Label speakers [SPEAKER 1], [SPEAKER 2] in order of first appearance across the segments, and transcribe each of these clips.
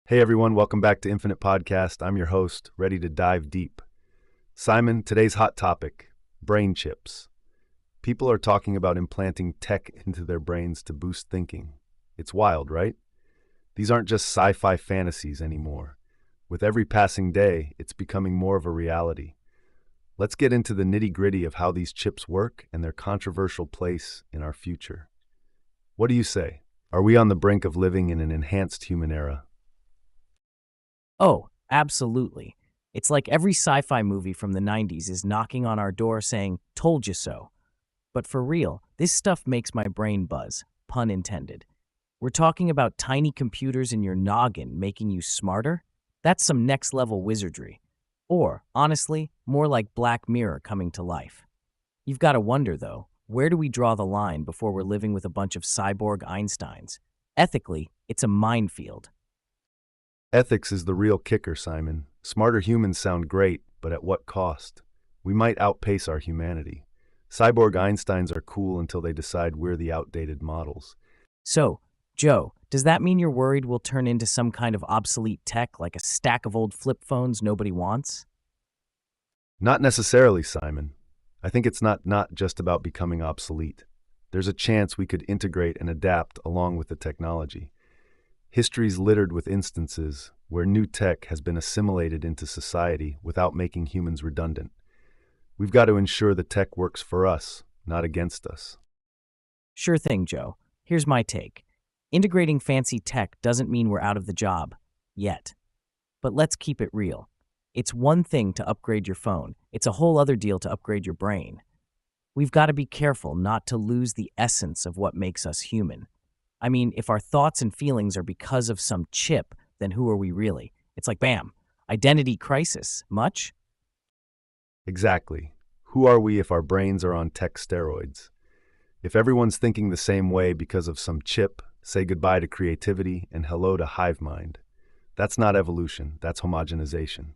[SPEAKER 1] Hey everyone, welcome back to Infinite Podcast. I'm your host, ready to dive deep. Simon, today's hot topic, brain chips. People are talking about implanting tech into their brains to boost thinking. It's wild, right? These aren't just sci-fi fantasies anymore. With every passing day, it's becoming more of a reality. Let's get into the nitty-gritty of how these chips work and their controversial place in our future. What do you say? Are we on the brink of living in an enhanced human era?
[SPEAKER 2] Oh, absolutely. It's like every sci-fi movie from the 90s is knocking on our door saying, "Told you so." But for real, this stuff makes my brain buzz, pun intended. We're talking about tiny computers in your noggin making you smarter? That's some next-level wizardry. Or, honestly, more like Black Mirror coming to life. You've got to wonder, though, where do we draw the line before we're living with a bunch of cyborg Einsteins? Ethically, it's a minefield.
[SPEAKER 1] Ethics is the real kicker, Simon. Smarter humans sound great, but at what cost? We might outpace our humanity. Cyborg Einsteins are cool until they decide we're the outdated models.
[SPEAKER 2] So, Joe, does that mean you're worried we'll turn into some kind of obsolete tech like a stack of old flip phones nobody wants?
[SPEAKER 1] Not necessarily, Simon. I think it's not just about becoming obsolete. There's a chance we could integrate and adapt along with the technology. History's littered with instances where new tech has been assimilated into society without making humans redundant. We've got to ensure the tech works for us, not against us.
[SPEAKER 2] Sure thing, Joe. Here's my take. Integrating fancy tech doesn't mean we're out of the job. Yet. But let's keep it real. It's one thing to upgrade your phone. It's a whole other deal to upgrade your brain. We've got to be careful not to lose the essence of what makes us human. I mean, if our thoughts and feelings are because of some chip, then who are we really? It's like, bam, identity crisis. Much?
[SPEAKER 1] Exactly. Who are we if our brains are on tech steroids? If everyone's thinking the same way because of some chip, say goodbye to creativity and hello to hive mind. That's not evolution, that's homogenization.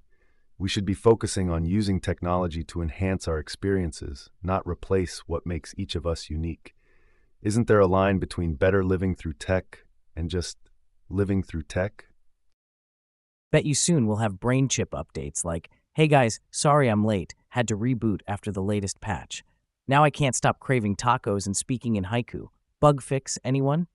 [SPEAKER 1] We should be focusing on using technology to enhance our experiences, not replace what makes each of us unique. Isn't there a line between better living through tech and just living through tech?
[SPEAKER 2] Bet you soon we'll have brain chip updates like, hey guys, sorry I'm late, had to reboot after the latest patch. Now I can't stop craving tacos and speaking in haiku. Bug fix, anyone?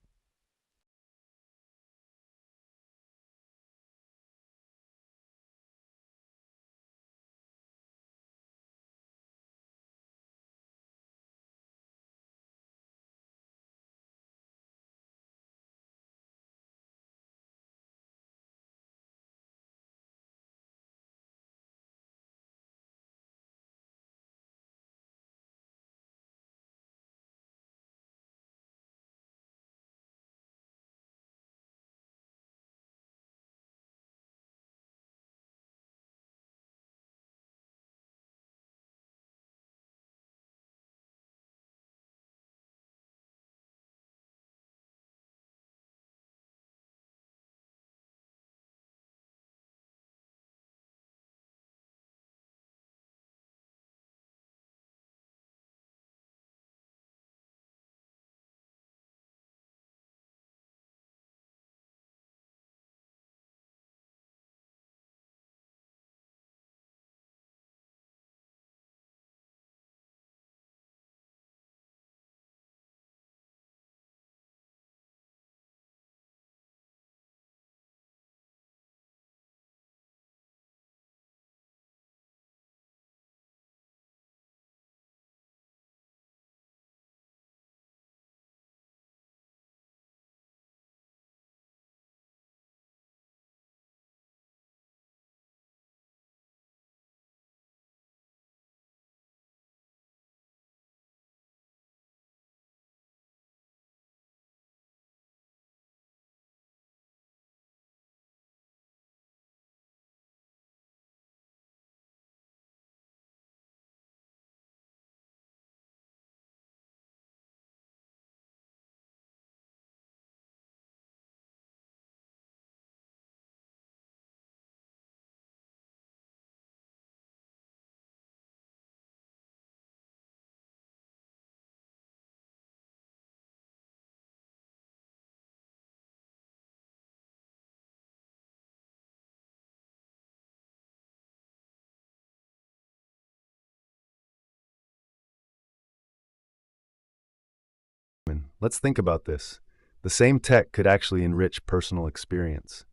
[SPEAKER 1] let's think about this. The same tech could actually enrich personal experience.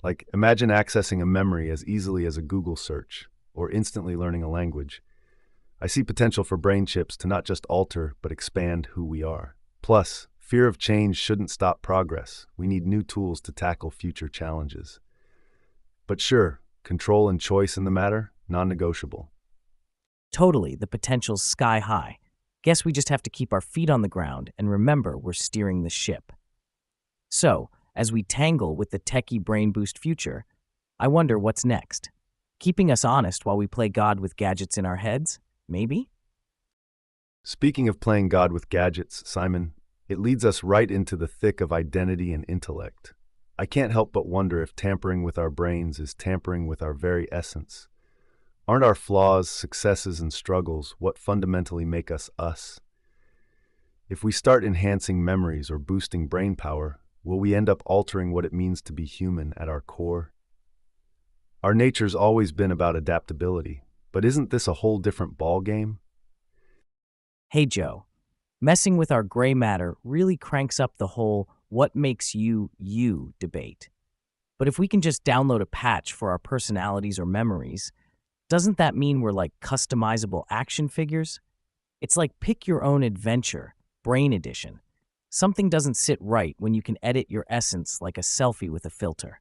[SPEAKER 1] Like, imagine accessing a memory as easily as a Google search, or instantly learning a language. I see potential for brain chips to not just alter, but expand who we are. Plus, fear of change shouldn't stop progress. We need new tools to tackle future challenges. But sure, control and choice in the matter, non-negotiable.
[SPEAKER 2] Totally, the potential's sky high. Guess we just have to keep our feet on the ground and remember we're steering the ship. So, as we tangle with the techie brain boost future, I wonder what's next. Keeping us honest while we play God with gadgets in our heads? Maybe?
[SPEAKER 1] Speaking of playing God with gadgets, Simon, it leads us right into the thick of identity and intellect. I can't help but wonder if tampering with our brains is tampering with our very essence. Aren't our flaws, successes, and struggles what fundamentally make us us? If we start enhancing memories or boosting brain power, will we end up altering what it means to be human at our core? Our nature's always been about adaptability, but isn't this a whole different ballgame?
[SPEAKER 2] Hey Joe, messing with our gray matter really cranks up the whole what makes you, you debate. But if we can just download a patch for our personalities or memories, doesn't that mean we're like customizable action figures? It's like pick your own adventure, brain edition. Something doesn't sit right when you can edit your essence like a selfie with a filter.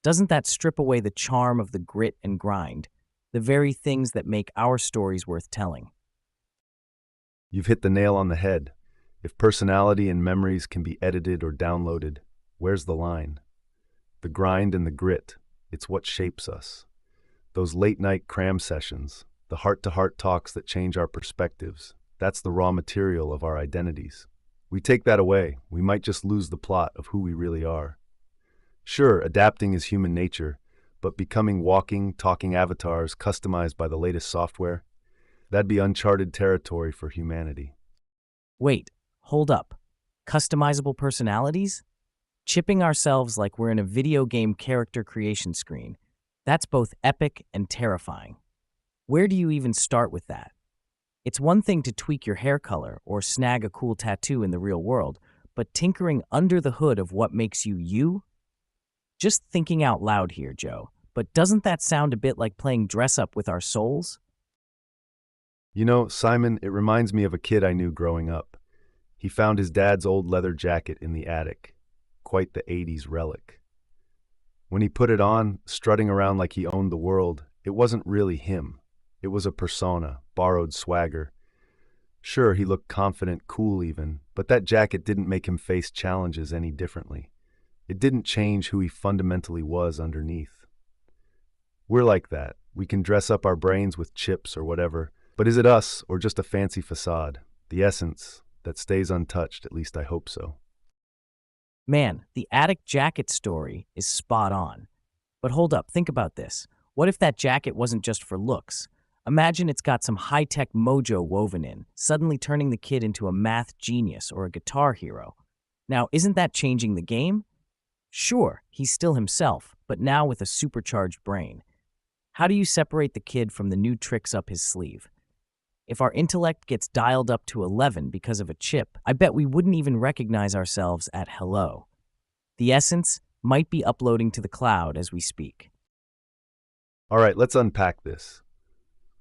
[SPEAKER 2] Doesn't that strip away the charm of the grit and grind, the very things that make our stories worth telling?
[SPEAKER 1] You've hit the nail on the head. If personality and memories can be edited or downloaded, where's the line? The grind and the grit, it's what shapes us. Those late-night cram sessions, the heart-to-heart talks that change our perspectives, that's the raw material of our identities. We take that away, we might just lose the plot of who we really are. Sure, adapting is human nature, but becoming walking, talking avatars customized by the latest software, that'd be uncharted territory for humanity.
[SPEAKER 2] Wait, hold up. Customizable personalities? Chipping ourselves like we're in a video game character creation screen. That's both epic and terrifying. Where do you even start with that? It's one thing to tweak your hair color or snag a cool tattoo in the real world, but tinkering under the hood of what makes you you? Just thinking out loud here, Joe, but doesn't that sound a bit like playing dress-up with our souls?
[SPEAKER 1] You know, Simon, it reminds me of a kid I knew growing up. He found his dad's old leather jacket in the attic. Quite the 80s relic. When he put it on, strutting around like he owned the world, it wasn't really him. It was a persona, borrowed swagger. Sure, he looked confident, cool even, but that jacket didn't make him face challenges any differently. It didn't change who he fundamentally was underneath. We're like that. We can dress up our brains with chips or whatever, but is it us or just a fancy facade? The essence that stays untouched, at least I hope so.
[SPEAKER 2] Man, the attic jacket story is spot on. But hold up, think about this. What if that jacket wasn't just for looks? Imagine it's got some high-tech mojo woven in, suddenly turning the kid into a math genius or a guitar hero. Now, isn't that changing the game? Sure, he's still himself, but now with a supercharged brain. How do you separate the kid from the new tricks up his sleeve? If our intellect gets dialed up to 11 because of a chip, I bet we wouldn't even recognize ourselves at hello. The essence might be uploading to the cloud as we speak.
[SPEAKER 1] All right, let's unpack this.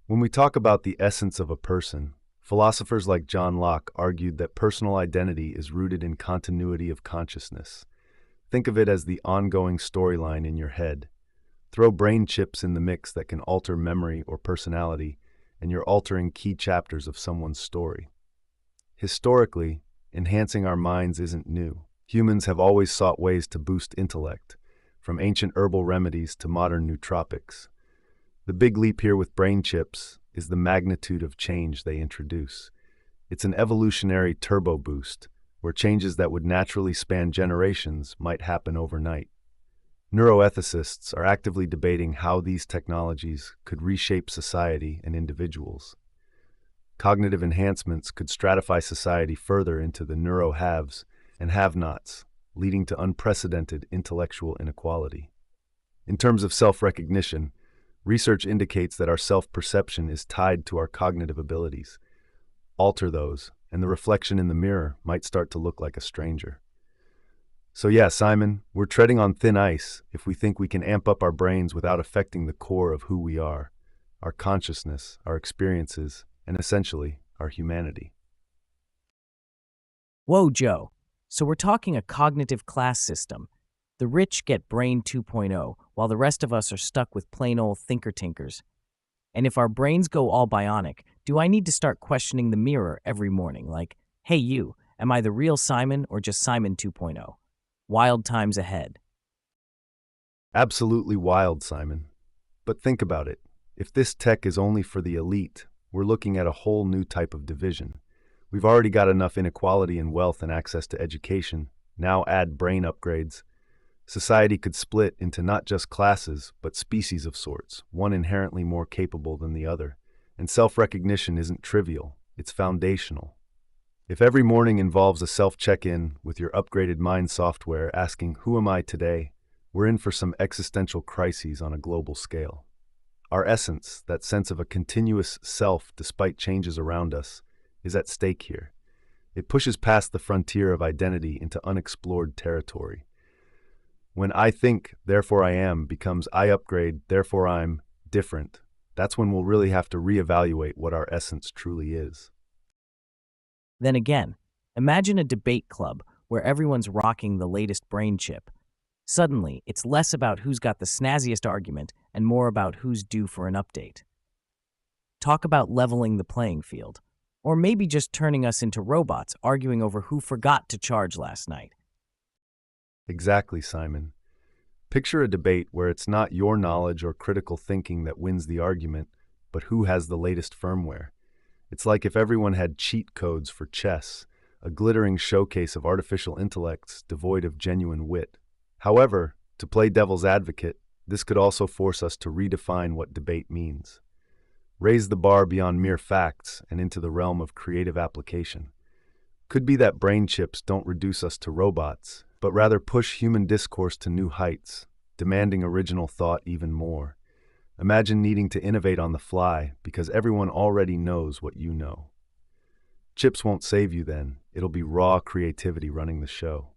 [SPEAKER 1] When we talk about the essence of a person, philosophers like John Locke argued that personal identity is rooted in continuity of consciousness. Think of it as the ongoing storyline in your head. Throw brain chips in the mix that can alter memory or personality, and you're altering key chapters of someone's story. Historically, enhancing our minds isn't new. Humans have always sought ways to boost intellect, from ancient herbal remedies to modern nootropics. The big leap here with brain chips is the magnitude of change they introduce. It's an evolutionary turbo boost, where changes that would naturally span generations might happen overnight. Neuroethicists are actively debating how these technologies could reshape society and individuals. Cognitive enhancements could stratify society further into the neuro-haves and have-nots, leading to unprecedented intellectual inequality. In terms of self-recognition, research indicates that our self-perception is tied to our cognitive abilities. Alter those, and the reflection in the mirror might start to look like a stranger. So yeah, Simon, we're treading on thin ice if we think we can amp up our brains without affecting the core of who we are, our consciousness, our experiences, and essentially, our humanity.
[SPEAKER 2] Whoa, Joe. So we're talking a cognitive class system. The rich get Brain 2.0, while the rest of us are stuck with plain old thinker tinkers. And if our brains go all bionic, do I need to start questioning the mirror every morning? Like, hey, you, am I the real Simon or just Simon 2.0? Wild times ahead.
[SPEAKER 1] Absolutely wild, Simon. But think about it. If this tech is only for the elite, we're looking at a whole new type of division. We've already got enough inequality in wealth and access to education. Now add brain upgrades. Society could split into not just classes, but species of sorts, one inherently more capable than the other. And self-recognition isn't trivial, it's foundational. If every morning involves a self-check-in with your upgraded mind software asking, "Who am I today?" we're in for some existential crises on a global scale. Our essence, that sense of a continuous self despite changes around us, is at stake here. It pushes past the frontier of identity into unexplored territory. When "I think, therefore I am" becomes "I upgrade, therefore I'm different," that's when we'll really have to reevaluate what our essence truly is.
[SPEAKER 2] Then again, imagine a debate club where everyone's rocking the latest brain chip. Suddenly, it's less about who's got the snazziest argument and more about who's due for an update. Talk about leveling the playing field. Or maybe just turning us into robots arguing over who forgot to charge last night.
[SPEAKER 1] Exactly, Simon. Picture a debate where it's not your knowledge or critical thinking that wins the argument, but who has the latest firmware. It's like if everyone had cheat codes for chess, a glittering showcase of artificial intellects devoid of genuine wit. However, to play devil's advocate, this could also force us to redefine what debate means. Raise the bar beyond mere facts and into the realm of creative application. Could be that brain chips don't reduce us to robots, but rather push human discourse to new heights, demanding original thought even more. Imagine needing to innovate on the fly because everyone already knows what you know. Chips won't save you then. It'll be raw creativity running the show.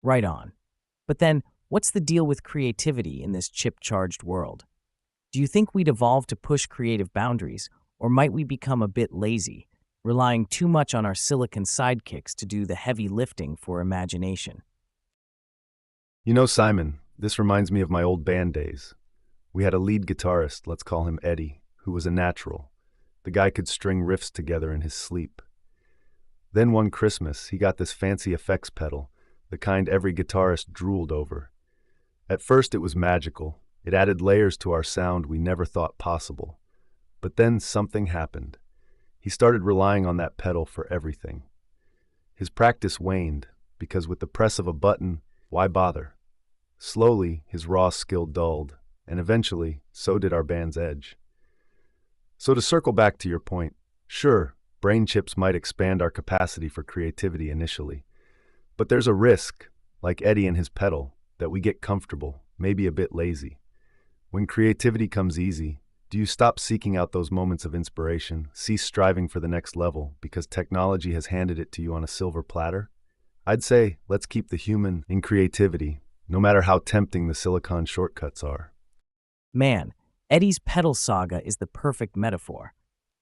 [SPEAKER 2] Right on. But then, what's the deal with creativity in this chip-charged world? Do you think we'd evolve to push creative boundaries, or might we become a bit lazy, relying too much on our silicon sidekicks to do the heavy lifting for imagination?
[SPEAKER 1] You know, Simon, this reminds me of my old band days. We had a lead guitarist, let's call him Eddie, who was a natural. The guy could string riffs together in his sleep. Then one Christmas, he got this fancy effects pedal, the kind every guitarist drooled over. At first it was magical. It added layers to our sound we never thought possible. But then something happened. He started relying on that pedal for everything. His practice waned, because with the press of a button, why bother? Slowly, his raw skill dulled, and eventually, so did our band's edge. So to circle back to your point, sure, brain chips might expand our capacity for creativity initially. But there's a risk, like Eddie and his pedal, that we get comfortable, maybe a bit lazy. When creativity comes easy, do you stop seeking out those moments of inspiration, cease striving for the next level because technology has handed it to you on a silver platter? I'd say, let's keep the human in creativity, no matter how tempting the silicon shortcuts are.
[SPEAKER 2] Man, Eddie's pedal saga is the perfect metaphor.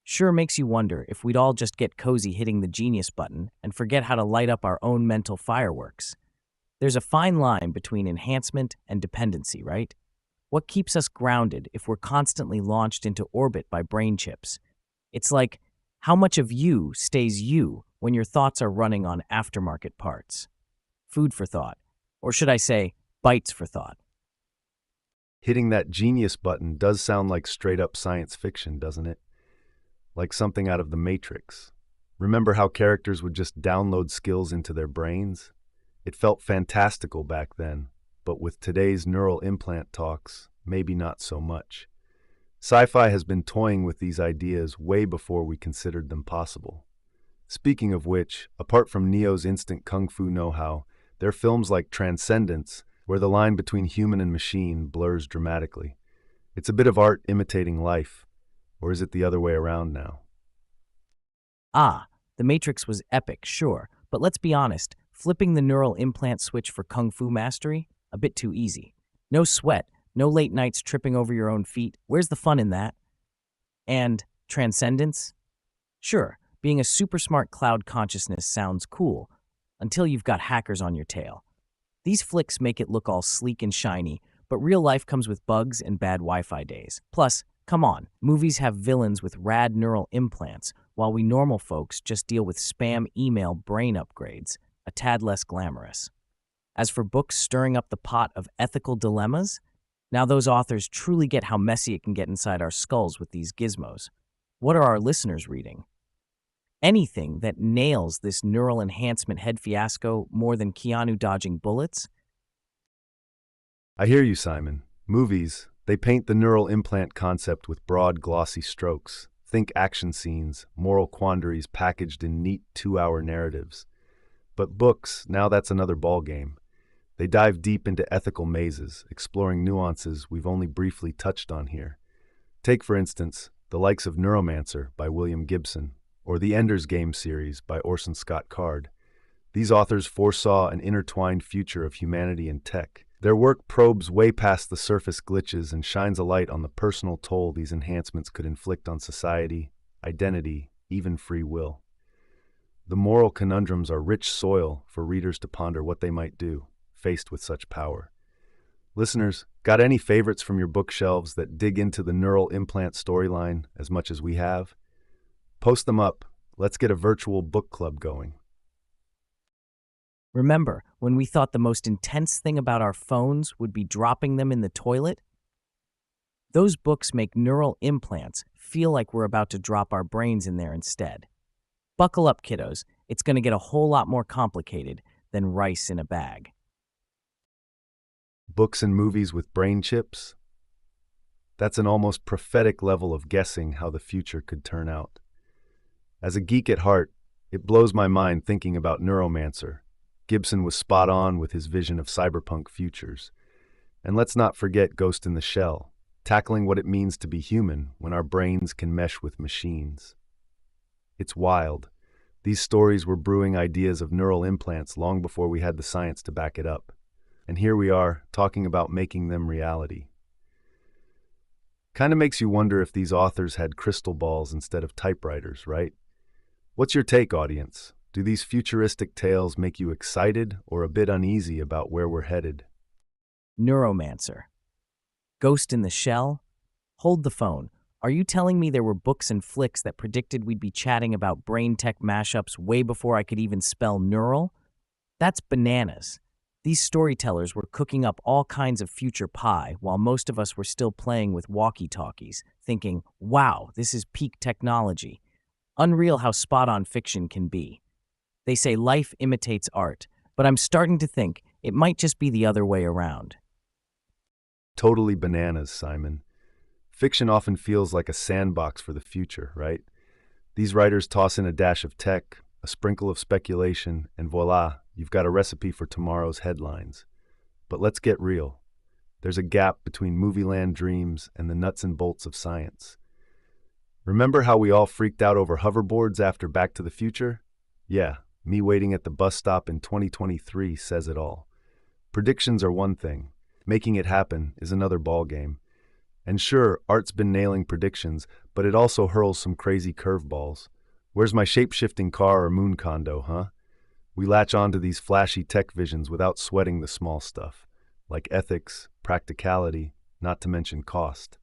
[SPEAKER 2] Sure makes you wonder if we'd all just get cozy hitting the genius button and forget how to light up our own mental fireworks. There's a fine line between enhancement and dependency, right? What keeps us grounded if we're constantly launched into orbit by brain chips? It's like, how much of you stays you when your thoughts are running on aftermarket parts? Food for thought. Or should I say, bites for thought.
[SPEAKER 1] Hitting that genius button does sound like straight-up science fiction, doesn't it? Like something out of The Matrix. Remember how characters would just download skills into their brains? It felt fantastical back then, but with today's neural implant talks, maybe not so much. Sci-fi has been toying with these ideas way before we considered them possible. Speaking of which, apart from Neo's instant kung fu know-how, there are films like Transcendence, where the line between human and machine blurs dramatically. It's a bit of art imitating life, or is it the other way around now?
[SPEAKER 2] Ah, The Matrix was epic, sure, but let's be honest, flipping the neural implant switch for Kung Fu mastery? A bit too easy. No sweat, no late nights tripping over your own feet. Where's the fun in that? And transcendence? Sure, being a super smart cloud consciousness sounds cool, until you've got hackers on your tail. These flicks make it look all sleek and shiny, but real life comes with bugs and bad Wi-Fi days. Plus, come on, movies have villains with rad neural implants, while we normal folks just deal with spam email brain upgrades, a tad less glamorous. As for books stirring up the pot of ethical dilemmas, now those authors truly get how messy it can get inside our skulls with these gizmos. What are our listeners reading? Anything that nails this neural enhancement head fiasco more than Keanu dodging bullets?
[SPEAKER 1] I hear you, Simon. Movies, they paint the neural implant concept with broad, glossy strokes. Think action scenes, moral quandaries packaged in neat 2-hour narratives. But books, now that's another ballgame. They dive deep into ethical mazes, exploring nuances we've only briefly touched on here. Take, for instance, the likes of Neuromancer by William Gibson, or the Ender's Game series by Orson Scott Card. These authors foresaw an intertwined future of humanity and tech. Their work probes way past the surface glitches and shines a light on the personal toll these enhancements could inflict on society, identity, even free will. The moral conundrums are rich soil for readers to ponder what they might do, faced with such power. Listeners, got any favorites from your bookshelves that dig into the neural implant storyline as much as we have? Post them up. Let's get a virtual book club going.
[SPEAKER 2] Remember, when we thought the most intense thing about our phones would be dropping them in the toilet? Those books make neural implants feel like we're about to drop our brains in there instead. Buckle up, kiddos. It's going to get a whole lot more complicated than rice in a bag.
[SPEAKER 1] Books and movies with brain chips? That's an almost prophetic level of guessing how the future could turn out. As a geek at heart, it blows my mind thinking about Neuromancer. Gibson was spot on with his vision of cyberpunk futures. And let's not forget Ghost in the Shell, tackling what it means to be human when our brains can mesh with machines. It's wild. These stories were brewing ideas of neural implants long before we had the science to back it up. And here we are, talking about making them reality. Kind of makes you wonder if these authors had crystal balls instead of typewriters, right? What's your take, audience? Do these futuristic tales make you excited or a bit uneasy about where we're headed?
[SPEAKER 2] Neuromancer. Ghost in the Shell? Hold the phone. Are you telling me there were books and flicks that predicted we'd be chatting about brain tech mashups way before I could even spell neural? That's bananas. These storytellers were cooking up all kinds of future pie while most of us were still playing with walkie-talkies, thinking, wow, this is peak technology. Unreal how spot-on fiction can be. They say life imitates art, but I'm starting to think it might just be the other way around.
[SPEAKER 1] Totally bananas, Simon. Fiction often feels like a sandbox for the future, right? These writers toss in a dash of tech, a sprinkle of speculation, and voila, you've got a recipe for tomorrow's headlines. But let's get real. There's a gap between movieland dreams and the nuts and bolts of science. Remember how we all freaked out over hoverboards after Back to the Future? Yeah, me waiting at the bus stop in 2023 says it all. Predictions are one thing. Making it happen is another ballgame. And sure, art's been nailing predictions, but it also hurls some crazy curveballs. Where's my shape-shifting car or moon condo, huh? We latch onto these flashy tech visions without sweating the small stuff, like ethics, practicality, not to mention cost.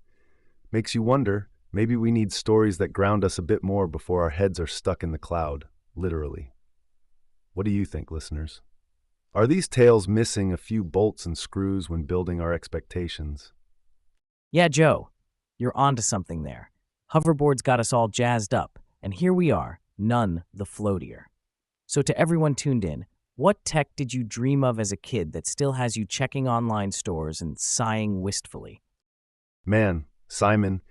[SPEAKER 1] Makes you wonder, maybe we need stories that ground us a bit more before our heads are stuck in the cloud, literally. What do you think, listeners? Are these tales missing a few bolts and screws when building our expectations?
[SPEAKER 2] Yeah, Joe, you're onto something there. Hoverboards got us all jazzed up, and here we are, none the floatier. So to everyone tuned in, what tech did you dream of as a kid that still has you checking online stores and sighing wistfully?
[SPEAKER 1] Man, Simon,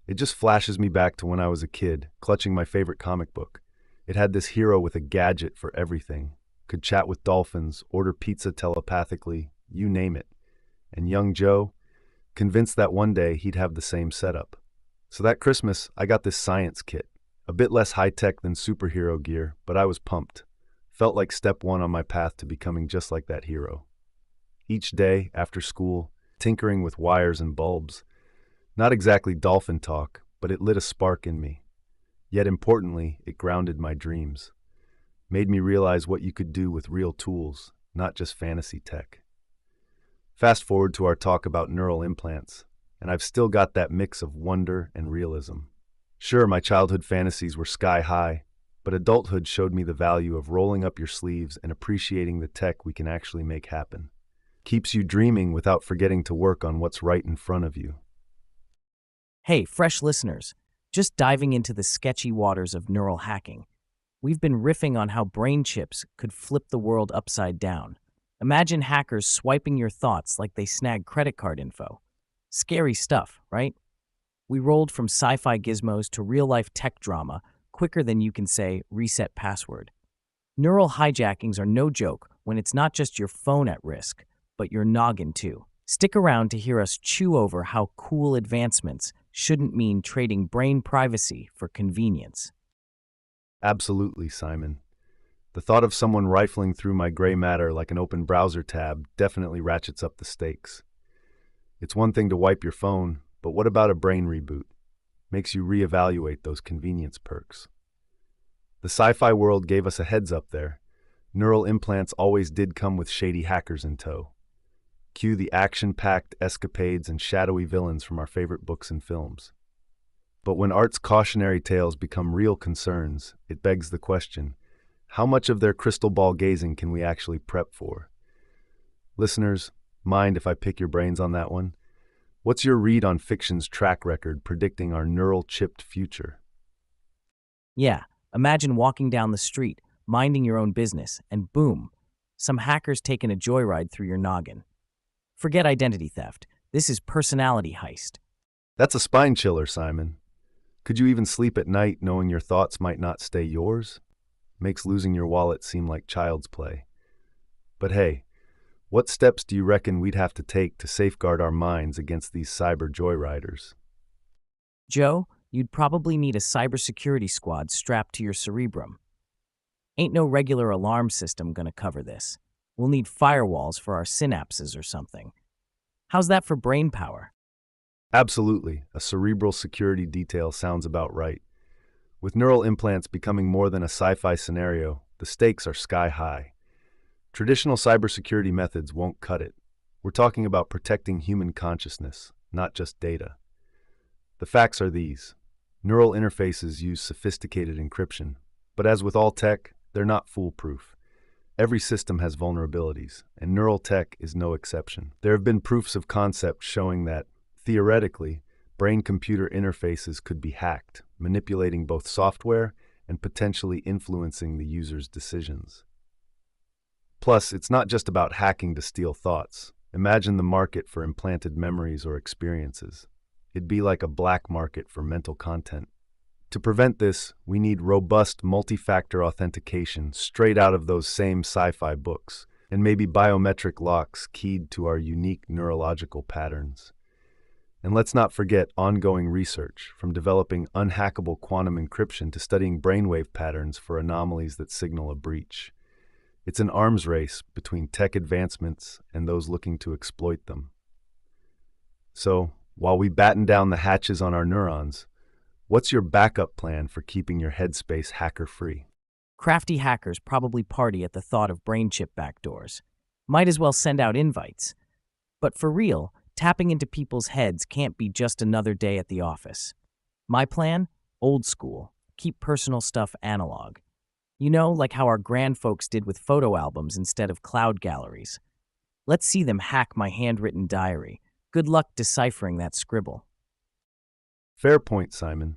[SPEAKER 1] it just flashes me back to when I was a kid, clutching my favorite comic book. It had this hero with a gadget for everything. Could chat with dolphins, order pizza telepathically, you name it. And young Joe, convinced that one day he'd have the same setup. So that Christmas, I got this science kit, A bit less high-tech than superhero gear, but I was pumped. Felt like step one on my path to becoming just like that hero. Each day, after school, tinkering with wires and bulbs. Not exactly dolphin talk, but it lit a spark in me. Yet importantly, it grounded my dreams. Made me realize what you could do with real tools, not just fantasy tech. Fast forward to our talk about neural implants, and I've still got that mix of wonder and realism. Sure, my childhood fantasies were sky high, but adulthood showed me the value of rolling up your sleeves and appreciating the tech we can actually make happen. Keeps you dreaming without forgetting to work on what's right in front of you.
[SPEAKER 2] Hey, fresh listeners, just diving into the sketchy waters of neural hacking. We've been riffing on how brain chips could flip the world upside down. Imagine hackers swiping your thoughts like they snag credit card info. Scary stuff, right? We rolled from sci-fi gizmos to real-life tech drama quicker than you can say reset password. Neural hijackings are no joke when it's not just your phone at risk, but your noggin too. Stick around to hear us chew over how cool advancements shouldn't mean trading brain privacy for convenience.
[SPEAKER 1] Absolutely, Simon. The thought of someone rifling through my gray matter like an open browser tab definitely ratchets up the stakes. It's one thing to wipe your phone, but what about a brain reboot? Makes you reevaluate those convenience perks. The sci-fi world gave us a heads up there. Neural implants always did come with shady hackers in tow. Cue the action-packed escapades and shadowy villains from our favorite books and films. But when art's cautionary tales become real concerns, it begs the question, how much of their crystal ball gazing can we actually prep for? Listeners, mind if I pick your brains on that one? What's your read on fiction's track record predicting our neural-chipped future?
[SPEAKER 2] Yeah, imagine walking down the street, minding your own business, and boom, some hackers taking a joyride through your noggin. Forget identity theft. This is personality heist.
[SPEAKER 1] That's a spine chiller, Simon. Could you even sleep at night knowing your thoughts might not stay yours? Makes losing your wallet seem like child's play. But hey, what steps do you reckon we'd have to take to safeguard our minds against these cyber joyriders?
[SPEAKER 2] Joe, you'd probably need a cybersecurity squad strapped to your cerebrum. Ain't no regular alarm system gonna cover this. We'll need firewalls for our synapses or something. How's that for brain power?
[SPEAKER 1] Absolutely, a cerebral security detail sounds about right. With neural implants becoming more than a sci-fi scenario, the stakes are sky high. Traditional cybersecurity methods won't cut it. We're talking about protecting human consciousness, not just data. The facts are these. Neural interfaces use sophisticated encryption, but as with all tech, they're not foolproof. Every system has vulnerabilities, and neural tech is no exception. There have been proofs of concept showing that, theoretically, brain-computer interfaces could be hacked, manipulating both software and potentially influencing the user's decisions. Plus, it's not just about hacking to steal thoughts. Imagine the market for implanted memories or experiences. It'd be like a black market for mental content. To prevent this, we need robust multi-factor authentication straight out of those same sci-fi books, and maybe biometric locks keyed to our unique neurological patterns. And let's not forget ongoing research, from developing unhackable quantum encryption to studying brainwave patterns for anomalies that signal a breach. It's an arms race between tech advancements and those looking to exploit them. So, while we batten down the hatches on our neurons, what's your backup plan for keeping your headspace hacker-free?
[SPEAKER 2] Crafty hackers probably party at the thought of brain chip backdoors. Might as well send out invites. But for real, tapping into people's heads can't be just another day at the office. My plan? Old school. Keep personal stuff analog. You know, like how our grandfolks did with photo albums instead of cloud galleries. Let's see them hack my handwritten diary. Good luck deciphering that scribble.
[SPEAKER 1] Fair point, Simon.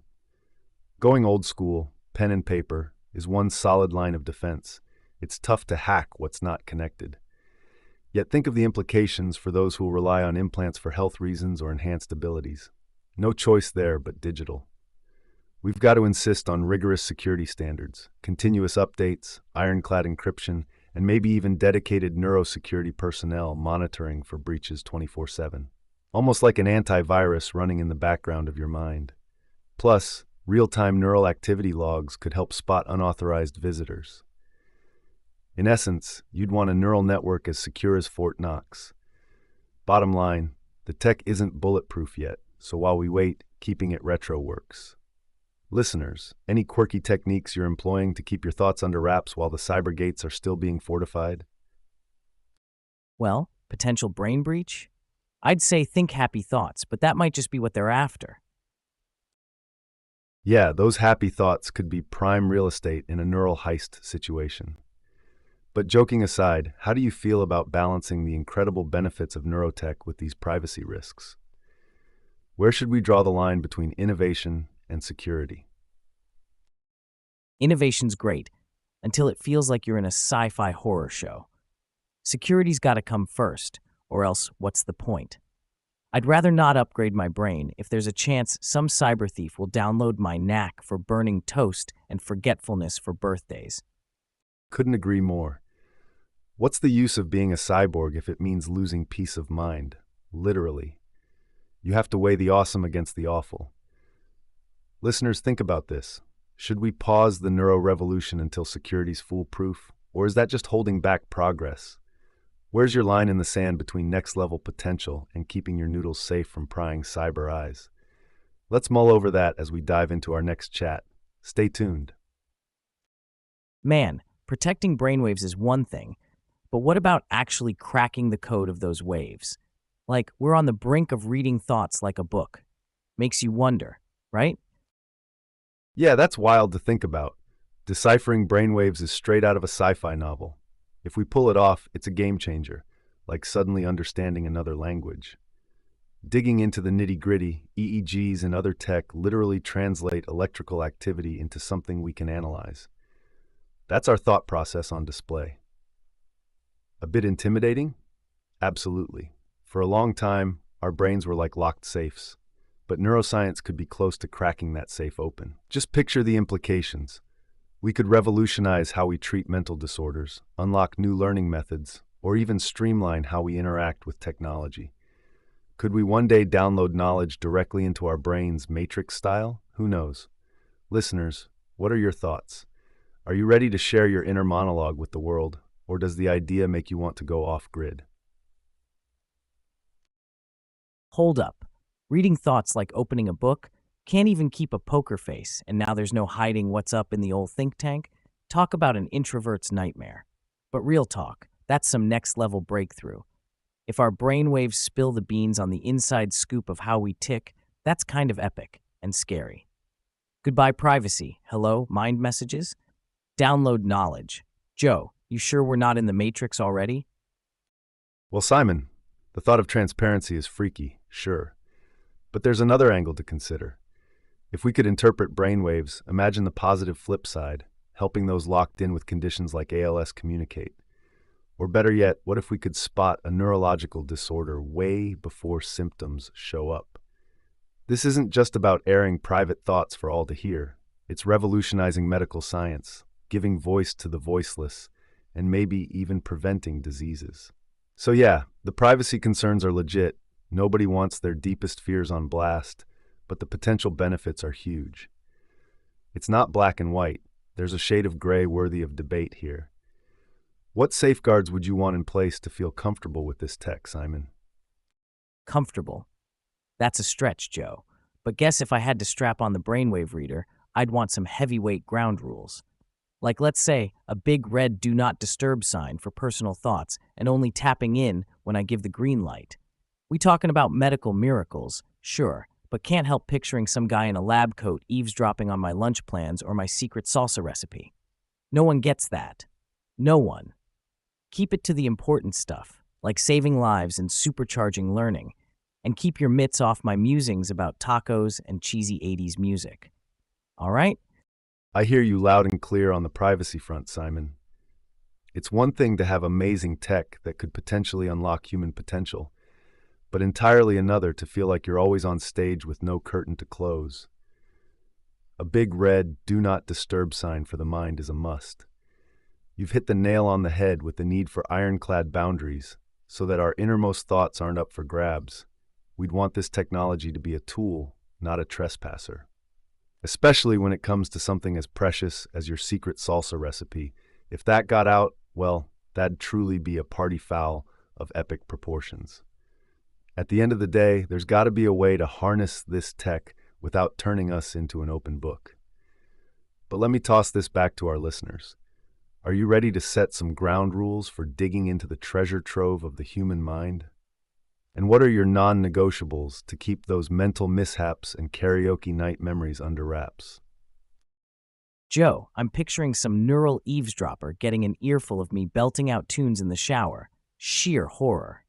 [SPEAKER 1] Going old school, pen and paper, is one solid line of defense. It's tough to hack what's not connected. Yet think of the implications for those who rely on implants for health reasons or enhanced abilities. No choice there but digital. We've got to insist on rigorous security standards, continuous updates, ironclad encryption, and maybe even dedicated neurosecurity personnel monitoring for breaches 24/7. Almost like an antivirus running in the background of your mind. Plus, Real-time neural activity logs could help spot unauthorized visitors. In essence, you'd want a neural network as secure as Fort Knox. Bottom line, the tech isn't bulletproof yet, so while we wait, keeping it retro works. Listeners, any quirky techniques you're employing to keep your thoughts under wraps while the cyber gates are still being fortified?
[SPEAKER 2] Well, potential brain breach? I'd say think happy thoughts, but that might just be what they're after.
[SPEAKER 1] Yeah, those happy thoughts could be prime real estate in a neural heist situation. But joking aside, how do you feel about balancing the incredible benefits of neurotech with these privacy risks? Where should we draw the line between innovation and security?
[SPEAKER 2] Innovation's great, until it feels like you're in a sci-fi horror show. Security's gotta come first, or else what's the point? I'd rather not upgrade my brain if there's a chance some cyber thief will download my knack for burning toast and forgetfulness for birthdays.
[SPEAKER 1] Couldn't agree more. What's the use of being a cyborg if it means losing peace of mind? Literally. You have to weigh the awesome against the awful. Listeners, think about this. Should we pause the neuro revolution until security's foolproof? Or is that just holding back progress? Where's your line in the sand between next-level potential and keeping your noodles safe from prying cyber eyes? Let's mull over that as we dive into our next chat. Stay tuned.
[SPEAKER 2] Man, protecting brainwaves is one thing, but what about actually cracking the code of those waves? Like, we're on the brink of reading thoughts like a book. Makes you wonder, right?
[SPEAKER 1] Yeah, that's wild to think about. Deciphering brainwaves is straight out of a sci-fi novel. If we pull it off, it's a game changer, like suddenly understanding another language. Digging into the nitty-gritty, EEGs and other tech literally translate electrical activity into something we can analyze. That's our thought process on display. A bit intimidating? Absolutely. For a long time, our brains were like locked safes, but neuroscience could be close to cracking that safe open. Just picture the implications. We could revolutionize how we treat mental disorders, unlock new learning methods, or even streamline how we interact with technology. Could we one day download knowledge directly into our brains, Matrix style? Who knows? Listeners, what are your thoughts? Are you ready to share your inner monologue with the world, or does the idea make you want to go off-grid?
[SPEAKER 2] Hold up. Reading thoughts like opening a book? Can't even keep a poker face, and now there's no hiding what's up in the old think tank? Talk about an introvert's nightmare. But real talk, that's some next-level breakthrough. If our brainwaves spill the beans on the inside scoop of how we tick, that's kind of epic and scary. Goodbye privacy. Hello, mind messages? Download knowledge. Joe, you sure we're not in the Matrix already?
[SPEAKER 1] Well, Simon, the thought of transparency is freaky, sure. But there's another angle to consider. If we could interpret brainwaves, imagine the positive flip side, helping those locked in with conditions like ALS communicate. Or better yet, what if we could spot a neurological disorder way before symptoms show up? This isn't just about airing private thoughts for all to hear. It's revolutionizing medical science, giving voice to the voiceless, and maybe even preventing diseases. So yeah, the privacy concerns are legit. Nobody wants their deepest fears on blast, but the potential benefits are huge. It's not black and white. There's a shade of gray worthy of debate here. What safeguards would you want in place to feel comfortable with this tech, Simon?
[SPEAKER 2] Comfortable. That's a stretch, Joe. But guess if I had to strap on the brainwave reader, I'd want some heavyweight ground rules. Like, let's say, a big red do not disturb sign for personal thoughts and only tapping in when I give the green light. We talking about medical miracles, sure, but can't help picturing some guy in a lab coat eavesdropping on my lunch plans or my secret salsa recipe. No one gets that. No one. Keep it to the important stuff, like saving lives and supercharging learning, and keep your mitts off my musings about tacos and cheesy 80s music. All right?
[SPEAKER 1] I hear you loud and clear on the privacy front, Simon. It's one thing to have amazing tech that could potentially unlock human potential, but entirely another to feel like you're always on stage with no curtain to close. A big red do not disturb sign for the mind is a must. You've hit the nail on the head with the need for ironclad boundaries so that our innermost thoughts aren't up for grabs. We'd want this technology to be a tool, not a trespasser. especially when it comes to something as precious as your secret salsa recipe. If that got out, well, that'd truly be a party foul of epic proportions. At the end of the day, there's got to be a way to harness this tech without turning us into an open book. But let me toss this back to our listeners. Are you ready to set some ground rules for digging into the treasure trove of the human mind? And what are your non-negotiables to keep those mental mishaps and karaoke night memories under wraps?
[SPEAKER 2] Joe, I'm picturing some neural eavesdropper getting an earful of me belting out tunes in the shower. Sheer horror.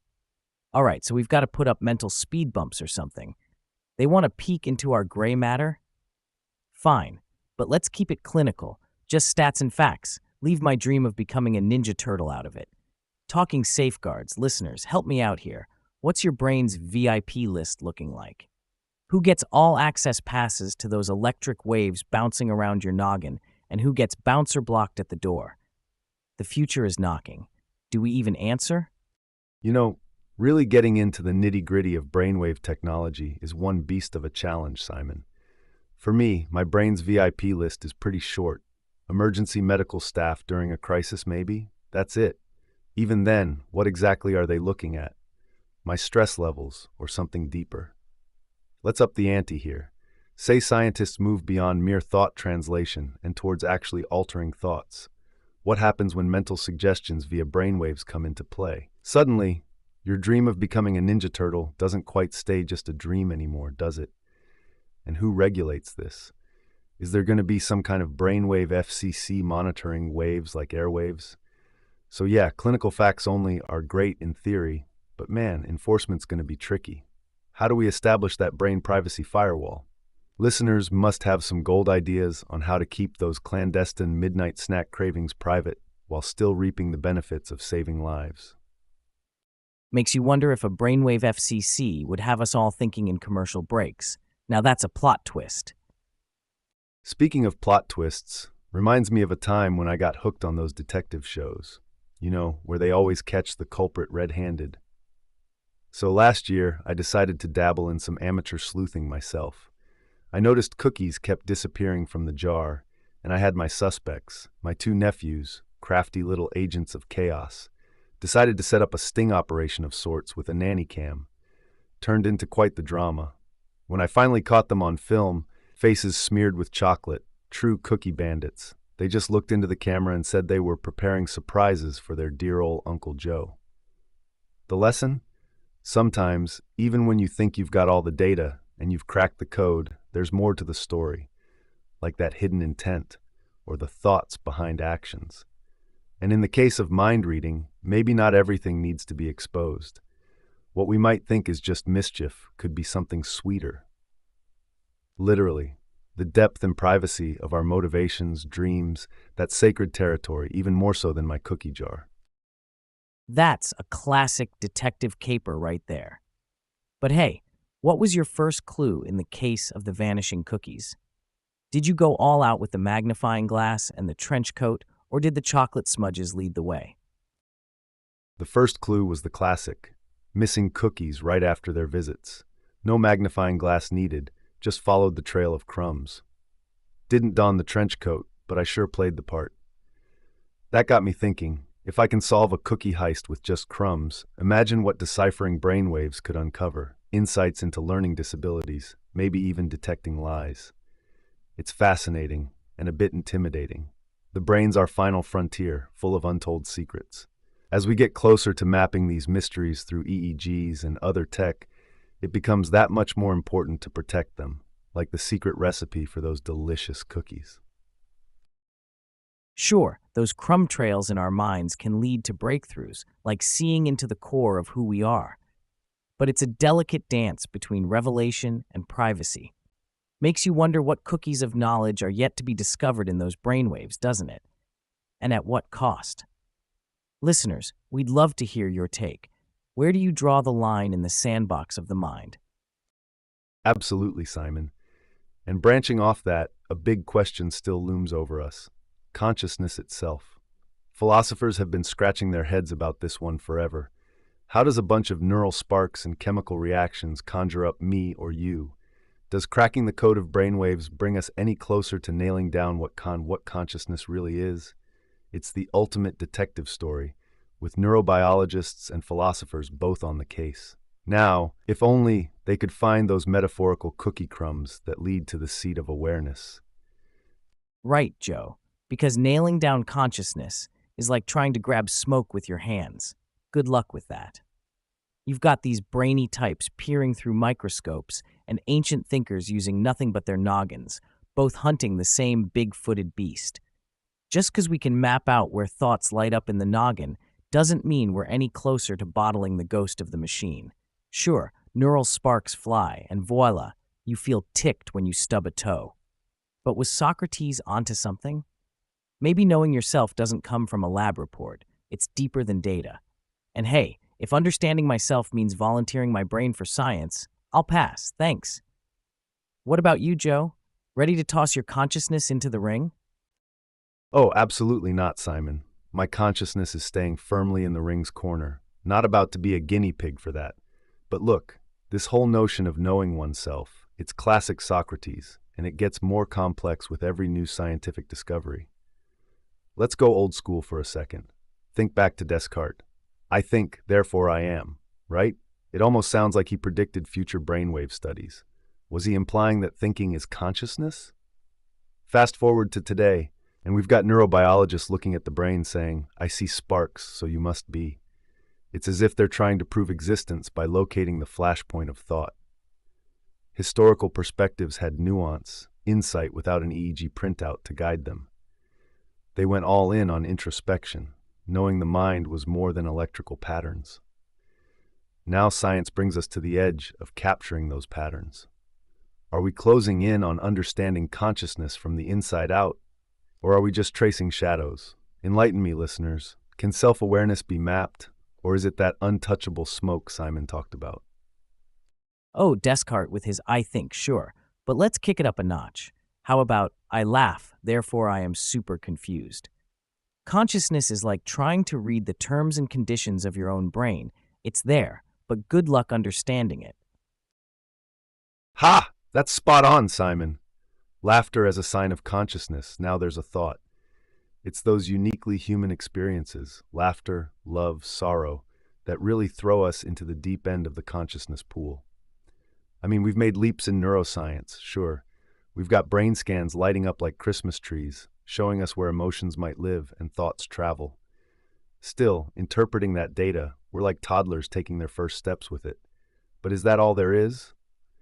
[SPEAKER 2] All right, so we've got to put up mental speed bumps or something. They want to peek into our gray matter? Fine, but let's keep it clinical. Just stats and facts. Leave my dream of becoming a Ninja Turtle out of it. Talking safeguards, listeners, help me out here. What's your brain's VIP list looking like? Who gets all access passes to those electric waves bouncing around your noggin, and who gets bouncer blocked at the door? The future is knocking. Do we even answer?
[SPEAKER 1] You know, really getting into the nitty-gritty of brainwave technology is one beast of a challenge, Simon. For me, my brain's VIP list is pretty short. Emergency medical staff during a crisis, maybe? That's it. Even then, what exactly are they looking at? My stress levels, or something deeper? Let's up the ante here. Say scientists move beyond mere thought translation and towards actually altering thoughts. What happens when mental suggestions via brainwaves come into play? Suddenly, your dream of becoming a Ninja Turtle doesn't quite stay just a dream anymore, does it? And who regulates this? Is there going to be some kind of brainwave FCC monitoring waves like airwaves? So yeah, clinical facts only are great in theory, but man, enforcement's going to be tricky. How do we establish that brain privacy firewall? Listeners must have some gold ideas on how to keep those clandestine midnight snack cravings private while still reaping the benefits of saving lives.
[SPEAKER 2] Makes you wonder if a brainwave FCC would have us all thinking in commercial breaks. Now that's a plot twist.
[SPEAKER 1] Speaking of plot twists, reminds me of a time when I got hooked on those detective shows. You know, where they always catch the culprit red-handed. So last year, I decided to dabble in some amateur sleuthing myself. I noticed cookies kept disappearing from the jar, and I had my suspects, my two nephews, crafty little agents of chaos. Decided to set up a sting operation of sorts with a nanny cam. Turned into quite the drama. When I finally caught them on film, faces smeared with chocolate, true cookie bandits, they just looked into the camera and said they were preparing surprises for their dear old Uncle Joe. The lesson? Sometimes, even when you think you've got all the data and you've cracked the code, there's more to the story, like that hidden intent or the thoughts behind actions. And in the case of mind reading, maybe not everything needs to be exposed. What we might think is just mischief could be something sweeter. Literally, the depth and privacy of our motivations, dreams, that sacred territory, even more so than my cookie jar.
[SPEAKER 2] That's a classic detective caper right there. But hey, what was your first clue in the case of the vanishing cookies? Did you go all out with the magnifying glass and the trench coat, or did the chocolate smudges lead the way?
[SPEAKER 1] The first clue was the classic, missing cookies right after their visits. No magnifying glass needed, just followed the trail of crumbs. Didn't don the trench coat, but I sure played the part. That got me thinking, if I can solve a cookie heist with just crumbs, imagine what deciphering brainwaves could uncover, insights into learning disabilities, maybe even detecting lies. It's fascinating and a bit intimidating. The brain's our final frontier, full of untold secrets. As we get closer to mapping these mysteries through EEGs and other tech, it becomes that much more important to protect them, like the secret recipe for those delicious cookies.
[SPEAKER 2] Sure, those crumb trails in our minds can lead to breakthroughs, like seeing into the core of who we are. But it's a delicate dance between revelation and privacy. Makes you wonder what cookies of knowledge are yet to be discovered in those brainwaves, doesn't it? And at what cost? Listeners, we'd love to hear your take. Where do you draw the line in the sandbox of the mind?
[SPEAKER 1] Absolutely, Simon. And branching off that, a big question still looms over us. Consciousness itself. Philosophers have been scratching their heads about this one forever. How does a bunch of neural sparks and chemical reactions conjure up me or you? Does cracking the code of brainwaves bring us any closer to nailing down what consciousness really is? It's the ultimate detective story, with neurobiologists and philosophers both on the case. Now, if only they could find those metaphorical cookie crumbs that lead to the seat of awareness.
[SPEAKER 2] Right, Joe. Because nailing down consciousness is like trying to grab smoke with your hands. Good luck with that. You've got these brainy types peering through microscopes and ancient thinkers using nothing but their noggins, both hunting the same big-footed beast. Just because we can map out where thoughts light up in the noggin doesn't mean we're any closer to bottling the ghost of the machine. Sure, neural sparks fly, and voila, you feel ticked when you stub a toe. But was Socrates onto something? Maybe knowing yourself doesn't come from a lab report. It's deeper than data. And hey, if understanding myself means volunteering my brain for science, I'll pass, thanks. What about you, Joe? Ready to toss your consciousness into the ring?
[SPEAKER 1] Oh, absolutely not, Simon. My consciousness is staying firmly in the ring's corner, not about to be a guinea pig for that. But look, this whole notion of knowing oneself, it's classic Socrates, and it gets more complex with every new scientific discovery. Let's go old school for a second. Think back to Descartes. I think, therefore I am, right? It almost sounds like he predicted future brainwave studies. Was he implying that thinking is consciousness? Fast forward to today, and we've got neurobiologists looking at the brain saying, I see sparks, so you must be. It's as if they're trying to prove existence by locating the flashpoint of thought. Historical perspectives had nuance, insight without an EEG printout to guide them. They went all in on introspection, knowing the mind was more than electrical patterns. Now science brings us to the edge of capturing those patterns. Are we closing in on understanding consciousness from the inside out, or are we just tracing shadows? Enlighten me, listeners. Can self-awareness be mapped, or is it that untouchable smoke Simon talked about?
[SPEAKER 2] Oh, Descartes with his I think, sure. But let's kick it up a notch. How about I laugh, therefore I am super confused? Consciousness is like trying to read the terms and conditions of your own brain. It's there, but good luck understanding it.
[SPEAKER 1] Ha! That's spot on, Simon. Laughter as a sign of consciousness. Now there's a thought. It's those uniquely human experiences, laughter, love, sorrow, that really throw us into the deep end of the consciousness pool. I mean, we've made leaps in neuroscience, sure. We've got brain scans lighting up like Christmas trees, showing us where emotions might live and thoughts travel. Still, interpreting that data, we're like toddlers taking their first steps with it. But is that all there is?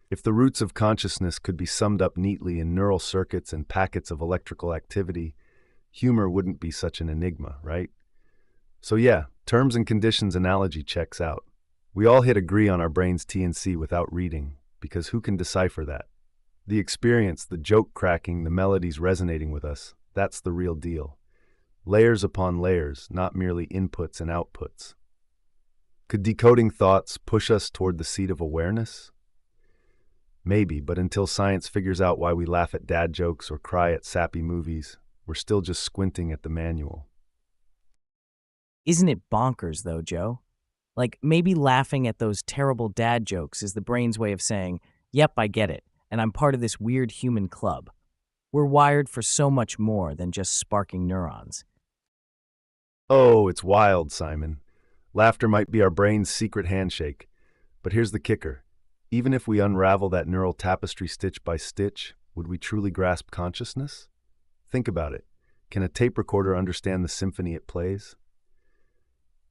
[SPEAKER 1] If the roots of consciousness could be summed up neatly in neural circuits and packets of electrical activity, humor wouldn't be such an enigma, right? So yeah, terms and conditions analogy checks out. We all hit agree on our brain's T&C without reading, because who can decipher that? The experience, the joke cracking, the melodies resonating with us, that's the real deal. Layers upon layers, not merely inputs and outputs. Could decoding thoughts push us toward the seat of awareness? Maybe, but until science figures out why we laugh at dad jokes or cry at sappy movies, we're still just squinting at the manual.
[SPEAKER 2] Isn't it bonkers, though, Joe? Like, maybe laughing at those terrible dad jokes is the brain's way of saying, yep, I get it, and I'm part of this weird human club. We're wired for so much more than just sparking neurons.
[SPEAKER 1] Oh, it's wild, Simon. Laughter might be our brain's secret handshake. But here's the kicker. Even if we unravel that neural tapestry stitch by stitch, would we truly grasp consciousness? Think about it. Can a tape recorder understand the symphony it plays?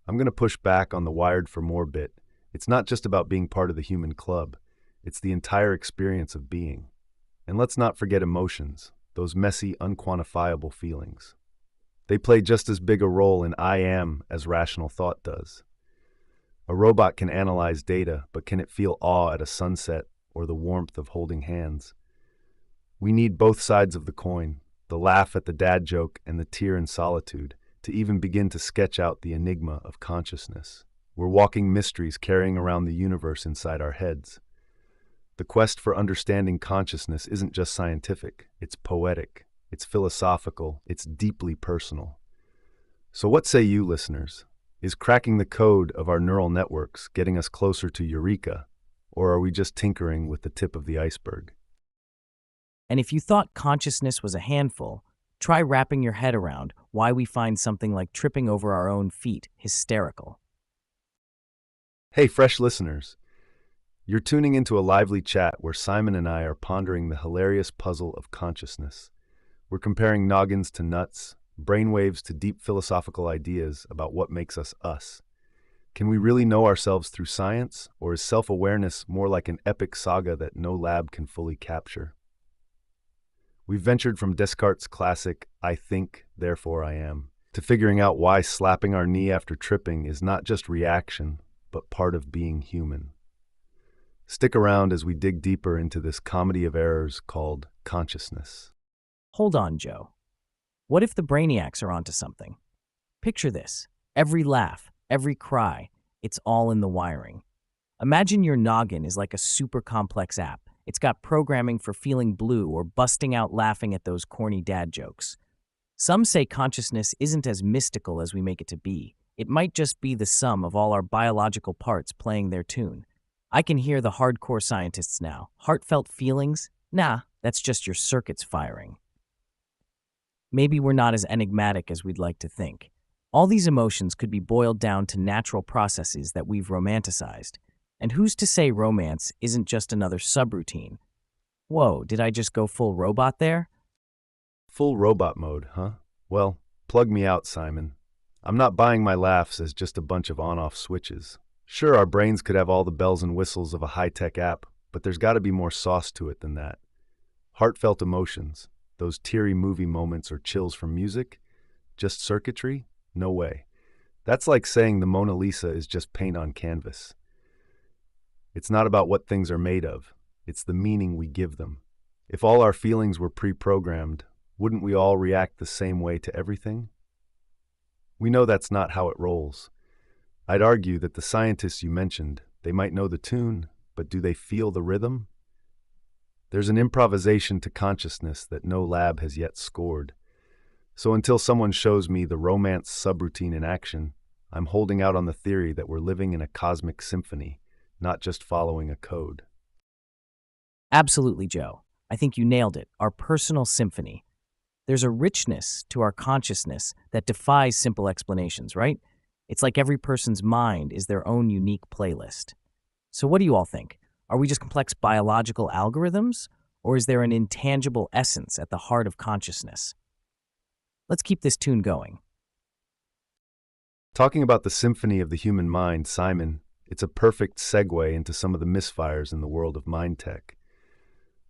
[SPEAKER 1] I'm going to push back on the wired for more bit. It's not just about being part of the human club. It's the entire experience of being. And let's not forget emotions, those messy, unquantifiable feelings. They play just as big a role in I am as rational thought does. A robot can analyze data, but can it feel awe at a sunset or the warmth of holding hands? We need both sides of the coin, the laugh at the dad joke and the tear in solitude, to even begin to sketch out the enigma of consciousness. We're walking mysteries carrying around the universe inside our heads. The quest for understanding consciousness isn't just scientific, it's poetic, it's philosophical, it's deeply personal. So what say you, listeners? Is cracking the code of our neural networks getting us closer to Eureka, or are we just tinkering with the tip of the iceberg?
[SPEAKER 2] And if you thought consciousness was a handful, try wrapping your head around why we find something like tripping over our own feet hysterical.
[SPEAKER 1] Hey, fresh listeners. You're tuning into a lively chat where Simon and I are pondering the hilarious puzzle of consciousness. We're comparing noggins to nuts, brainwaves to deep philosophical ideas about what makes us us. Can we really know ourselves through science, or is self-awareness more like an epic saga that no lab can fully capture? We've ventured from Descartes' classic, "I think, therefore I am," to figuring out why slapping our knee after tripping is not just reaction, but part of being human. Stick around as we dig deeper into this comedy of errors called consciousness.
[SPEAKER 2] Hold on, Joe. What if the brainiacs are onto something? Picture this. Every laugh, every cry, it's all in the wiring. Imagine your noggin is like a super complex app. It's got programming for feeling blue or busting out laughing at those corny dad jokes. Some say consciousness isn't as mystical as we make it to be. It might just be the sum of all our biological parts playing their tune. I can hear the hardcore scientists now. Heartfelt feelings? Nah, that's just your circuits firing. Maybe we're not as enigmatic as we'd like to think. All these emotions could be boiled down to natural processes that we've romanticized. And who's to say romance isn't just another subroutine? Whoa, did I just go full robot there?
[SPEAKER 1] Full robot mode, huh? Well, plug me out, Simon. I'm not buying my laughs as just a bunch of on-off switches. Sure, our brains could have all the bells and whistles of a high-tech app, but there's got to be more sauce to it than that. Heartfelt emotions, those teary movie moments or chills from music, just circuitry? No way. That's like saying the Mona Lisa is just paint on canvas. It's not about what things are made of. It's the meaning we give them. If all our feelings were pre-programmed, wouldn't we all react the same way to everything? We know that's not how it rolls. I'd argue that the scientists you mentioned, they might know the tune, but do they feel the rhythm? There's an improvisation to consciousness that no lab has yet scored. So until someone shows me the romance subroutine in action, I'm holding out on the theory that we're living in a cosmic symphony, not just following a code.
[SPEAKER 2] Absolutely, Joe. I think you nailed it. Our personal symphony. There's a richness to our consciousness that defies simple explanations, right? It's like every person's mind is their own unique playlist. So what do you all think? Are we just complex biological algorithms, or is there an intangible essence at the heart of consciousness? Let's keep this tune going.
[SPEAKER 1] Talking about the symphony of the human mind, Simon, it's a perfect segue into some of the misfires in the world of mind tech.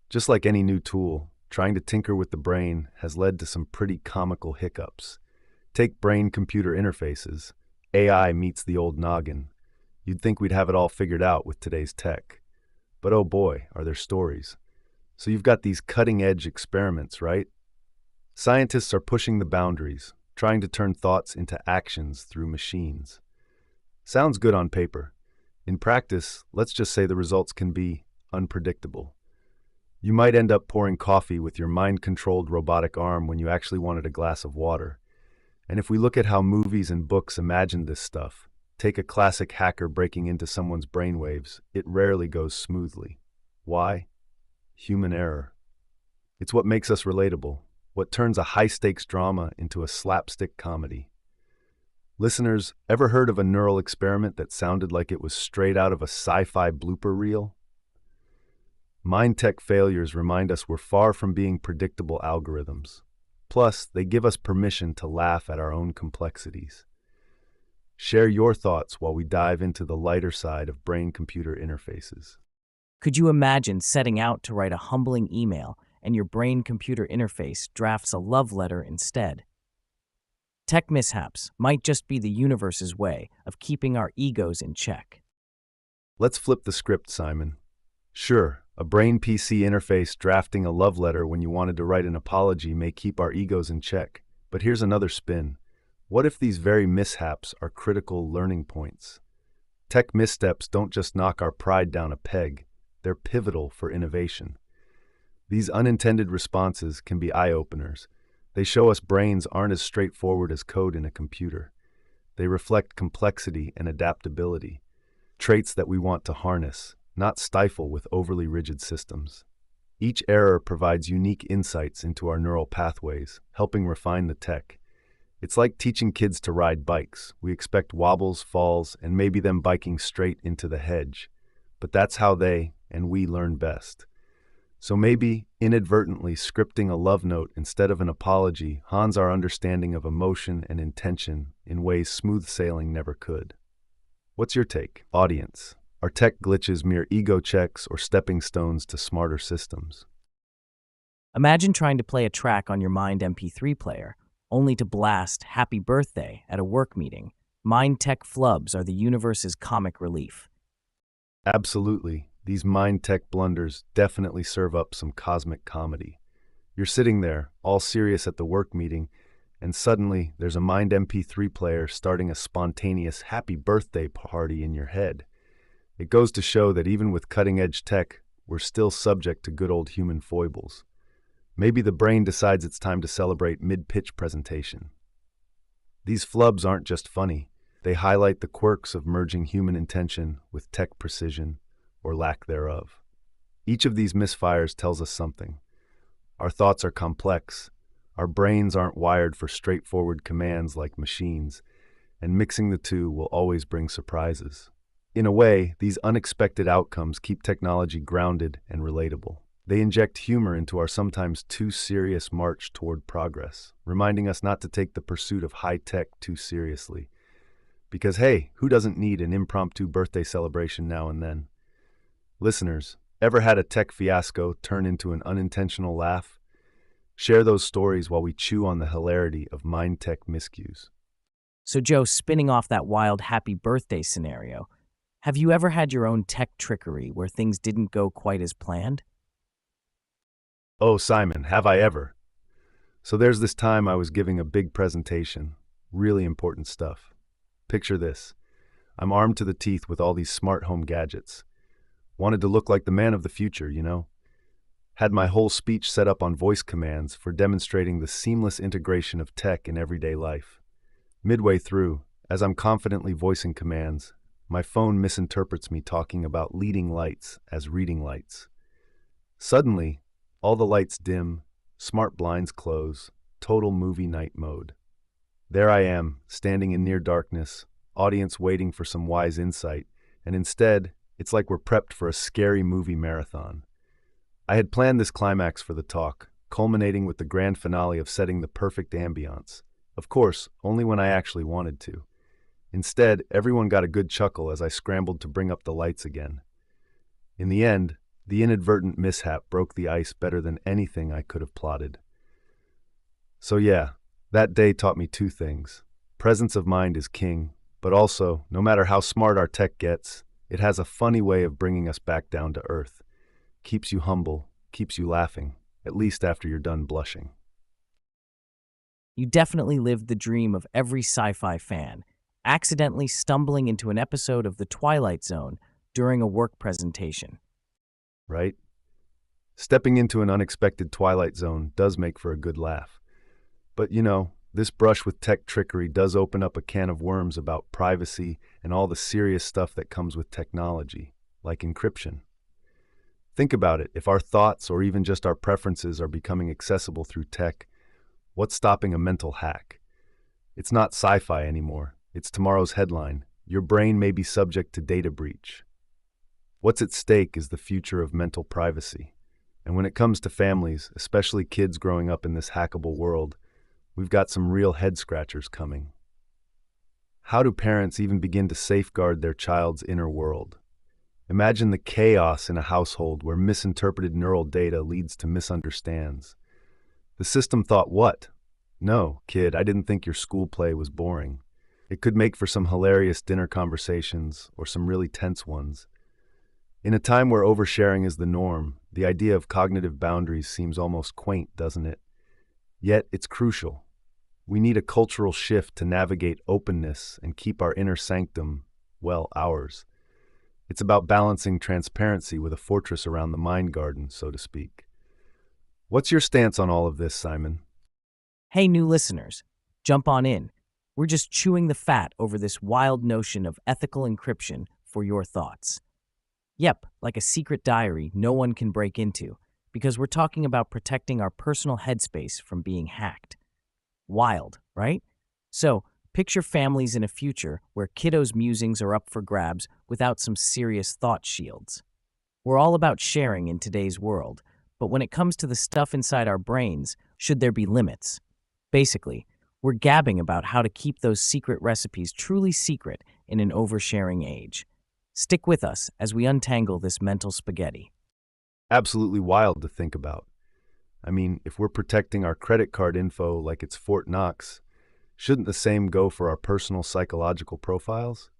[SPEAKER 1] Just like any new tool, trying to tinker with the brain has led to some pretty comical hiccups. Take brain-computer interfaces. AI meets the old noggin. You'd think we'd have it all figured out with today's tech. But oh boy, are there stories. So you've got these cutting-edge experiments, right? Scientists are pushing the boundaries, trying to turn thoughts into actions through machines. Sounds good on paper. In practice, let's just say the results can be unpredictable. You might end up pouring coffee with your mind-controlled robotic arm when you actually wanted a glass of water. And if we look at how movies and books imagine this stuff, take a classic hacker breaking into someone's brainwaves, it rarely goes smoothly. Why? Human error. It's what makes us relatable, what turns a high-stakes drama into a slapstick comedy. Listeners, ever heard of a neural experiment that sounded like it was straight out of a sci-fi blooper reel? Mind tech failures remind us we're far from being predictable algorithms. Plus, they give us permission to laugh at our own complexities. Share your thoughts while we dive into the lighter side of brain-computer interfaces.
[SPEAKER 2] Could you imagine setting out to write a humbling email and your brain-computer interface drafts a love letter instead? Tech mishaps might just be the universe's way of keeping our egos in check.
[SPEAKER 1] Let's flip the script, Simon. Sure, a brain PC interface drafting a love letter when you wanted to write an apology may keep our egos in check. But here's another spin. What if these very mishaps are critical learning points? Tech missteps don't just knock our pride down a peg, they're pivotal for innovation. These unintended responses can be eye-openers. They show us brains aren't as straightforward as code in a computer. They reflect complexity and adaptability, traits that we want to harness, not stifle with overly rigid systems. Each error provides unique insights into our neural pathways, helping refine the tech. It's like teaching kids to ride bikes. We expect wobbles, falls, and maybe them biking straight into the hedge. But that's how they and we learn best. So maybe, inadvertently scripting a love note instead of an apology hons our understanding of emotion and intention in ways smooth sailing never could. What's your take, audience? Are tech glitches mere ego checks or stepping stones to smarter systems?
[SPEAKER 2] Imagine trying to play a track on your Mind MP3 player, only to blast Happy Birthday at a work meeting. Mind tech flubs are the universe's comic relief.
[SPEAKER 1] Absolutely. These mind tech blunders definitely serve up some cosmic comedy. You're sitting there, all serious at the work meeting, and suddenly there's a Mind MP3 player starting a spontaneous happy birthday party in your head. It goes to show that even with cutting-edge tech, we're still subject to good old human foibles. Maybe the brain decides it's time to celebrate mid-pitch presentation. These flubs aren't just funny. They highlight the quirks of merging human intention with tech precision, or lack thereof. Each of these misfires tells us something. Our thoughts are complex. Our brains aren't wired for straightforward commands like machines, and mixing the two will always bring surprises. In a way, these unexpected outcomes keep technology grounded and relatable. They inject humor into our sometimes too serious march toward progress, reminding us not to take the pursuit of high tech too seriously. Because hey, who doesn't need an impromptu birthday celebration now and then? Listeners, ever had a tech fiasco turn into an unintentional laugh? Share those stories while we chew on the hilarity of mind tech miscues.
[SPEAKER 2] So Joe, spinning off that wild happy birthday scenario, have you ever had your own tech trickery where things didn't go quite as planned?
[SPEAKER 1] Oh, Simon, have I ever? So there's this time I was giving a big presentation, really important stuff. Picture this. I'm armed to the teeth with all these smart home gadgets. Wanted to look like the man of the future, you know? Had my whole speech set up on voice commands for demonstrating the seamless integration of tech in everyday life. Midway through, as I'm confidently voicing commands, my phone misinterprets me talking about leading lights as reading lights. Suddenly, all the lights dim, smart blinds close, total movie night mode. There I am, standing in near darkness, audience waiting for some wise insight, and instead, it's like we're prepped for a scary movie marathon. I had planned this climax for the talk, culminating with the grand finale of setting the perfect ambiance. Of course, only when I actually wanted to. Instead, everyone got a good chuckle as I scrambled to bring up the lights again. In the end, the inadvertent mishap broke the ice better than anything I could have plotted. So yeah, that day taught me two things. Presence of mind is king, but also, no matter how smart our tech gets, it has a funny way of bringing us back down to earth. Keeps you humble, keeps you laughing, at least after you're done blushing.
[SPEAKER 2] You definitely lived the dream of every sci-fi fan, accidentally stumbling into an episode of The Twilight Zone during a work presentation.
[SPEAKER 1] Right? Stepping into an unexpected Twilight Zone does make for a good laugh. But you know, this brush with tech trickery does open up a can of worms about privacy and all the serious stuff that comes with technology, like encryption. Think about it, if our thoughts or even just our preferences are becoming accessible through tech, what's stopping a mental hack? It's not sci-fi anymore. It's tomorrow's headline. Your brain may be subject to data breach. What's at stake is the future of mental privacy. And when it comes to families, especially kids growing up in this hackable world, we've got some real head-scratchers coming. How do parents even begin to safeguard their child's inner world? Imagine the chaos in a household where misinterpreted neural data leads to misunderstands. The system thought what? No, kid, I didn't think your school play was boring. It could make for some hilarious dinner conversations or some really tense ones. In a time where oversharing is the norm, the idea of cognitive boundaries seems almost quaint, doesn't it? Yet it's crucial. We need a cultural shift to navigate openness and keep our inner sanctum, well, ours. It's about balancing transparency with a fortress around the mind garden, so to speak. What's your stance on all of this, Simon?
[SPEAKER 2] Hey, new listeners, jump on in. We're just chewing the fat over this wild notion of ethical encryption for your thoughts. Yep, like a secret diary no one can break into. because we're talking about protecting our personal headspace from being hacked. Wild, right? So, picture families in a future where kiddos' musings are up for grabs without some serious thought shields. We're all about sharing in today's world, but when it comes to the stuff inside our brains, should there be limits? Basically, we're gabbing about how to keep those secret recipes truly secret in an oversharing age. Stick with us as we untangle this mental spaghetti.
[SPEAKER 1] Absolutely wild to think about. I mean, if we're protecting our credit card info like it's Fort Knox, shouldn't the same go for our personal psychological profiles?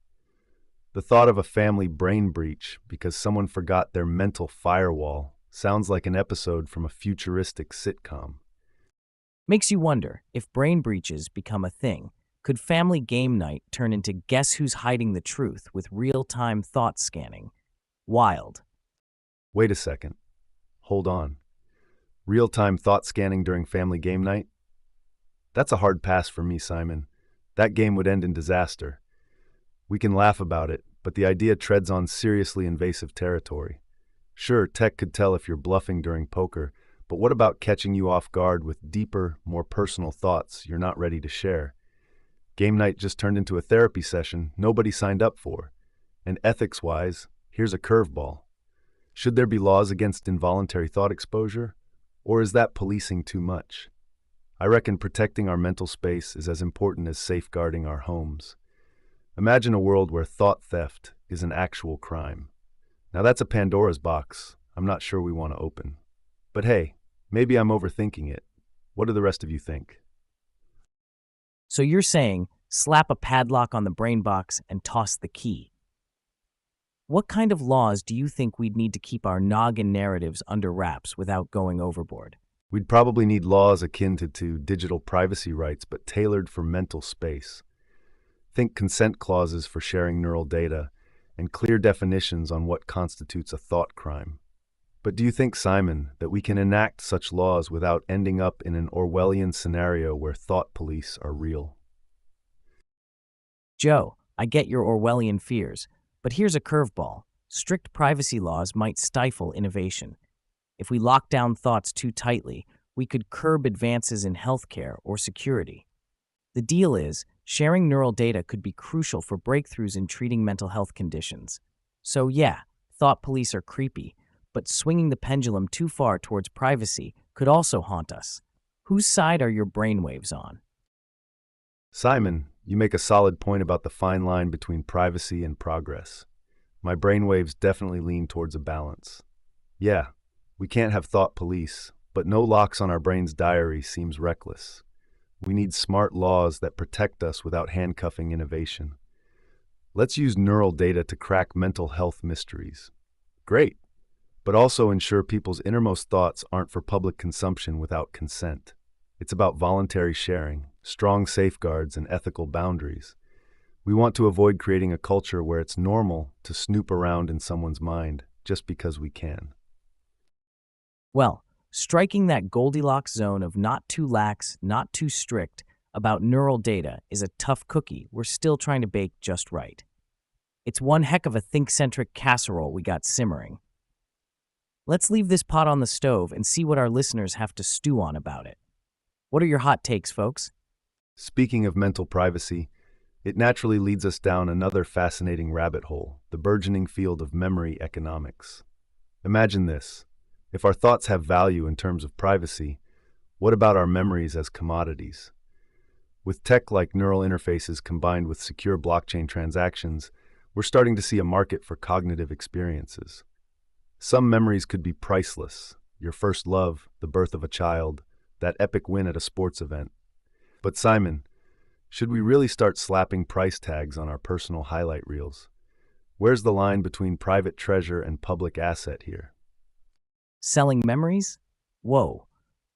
[SPEAKER 1] The thought of a family brain breach because someone forgot their mental firewall sounds like an episode from a futuristic sitcom.
[SPEAKER 2] Makes you wonder, if brain breaches become a thing, could family game night turn into guess who's hiding the truth with real-time thought scanning? Wild.
[SPEAKER 1] Wait a second. Hold on. Real-time thought scanning during family game night? That's a hard pass for me, Simon. That game would end in disaster. We can laugh about it, but the idea treads on seriously invasive territory. Sure, tech could tell if you're bluffing during poker, but what about catching you off guard with deeper, more personal thoughts you're not ready to share? Game night just turned into a therapy session nobody signed up for. And ethics-wise, here's a curveball. Should there be laws against involuntary thought exposure? Or is that policing too much? I reckon protecting our mental space is as important as safeguarding our homes. Imagine a world where thought theft is an actual crime. Now that's a Pandora's box I'm not sure we want to open. But hey, maybe I'm overthinking it. What do the rest of you think?
[SPEAKER 2] So you're saying, slap a padlock on the brain box and toss the key. What kind of laws do you think we'd need to keep our noggin narratives under wraps without going overboard?
[SPEAKER 1] We'd probably need laws akin to digital privacy rights, but tailored for mental space. Think consent clauses for sharing neural data, and clear definitions on what constitutes a thought crime. But do you think, Simon, that we can enact such laws without ending up in an Orwellian scenario where thought police are real?
[SPEAKER 2] Joe, I get your Orwellian fears, but here's a curveball. Strict privacy laws might stifle innovation. If we lock down thoughts too tightly, we could curb advances in healthcare or security. The deal is, sharing neural data could be crucial for breakthroughs in treating mental health conditions. So yeah, thought police are creepy, but swinging the pendulum too far towards privacy could also haunt us. Whose side are your brainwaves on?
[SPEAKER 1] Simon, you make a solid point about the fine line between privacy and progress. My brainwaves definitely lean towards a balance. Yeah, we can't have thought police, but no locks on our brain's diary seems reckless. We need smart laws that protect us without handcuffing innovation. Let's use neural data to crack mental health mysteries. Great, but also ensure people's innermost thoughts aren't for public consumption without consent. It's about voluntary sharing, strong safeguards, and ethical boundaries. We want to avoid creating a culture where it's normal to snoop around in someone's mind just because we can.
[SPEAKER 2] Well, striking that Goldilocks zone of not too lax, not too strict about neural data is a tough cookie we're still trying to bake just right. It's one heck of a think-centric casserole we got simmering. Let's leave this pot on the stove and see what our listeners have to stew on about it. What are your hot takes, folks?
[SPEAKER 1] Speaking of mental privacy, it naturally leads us down another fascinating rabbit hole, the burgeoning field of memory economics. Imagine this. If our thoughts have value in terms of privacy, what about our memories as commodities? With tech like neural interfaces combined with secure blockchain transactions, we're starting to see a market for cognitive experiences. Some memories could be priceless, your first love, the birth of a child, that epic win at a sports event. But Simon, should we really start slapping price tags on our personal highlight reels? Where's the line between private treasure and public asset here?
[SPEAKER 2] Selling memories? Whoa.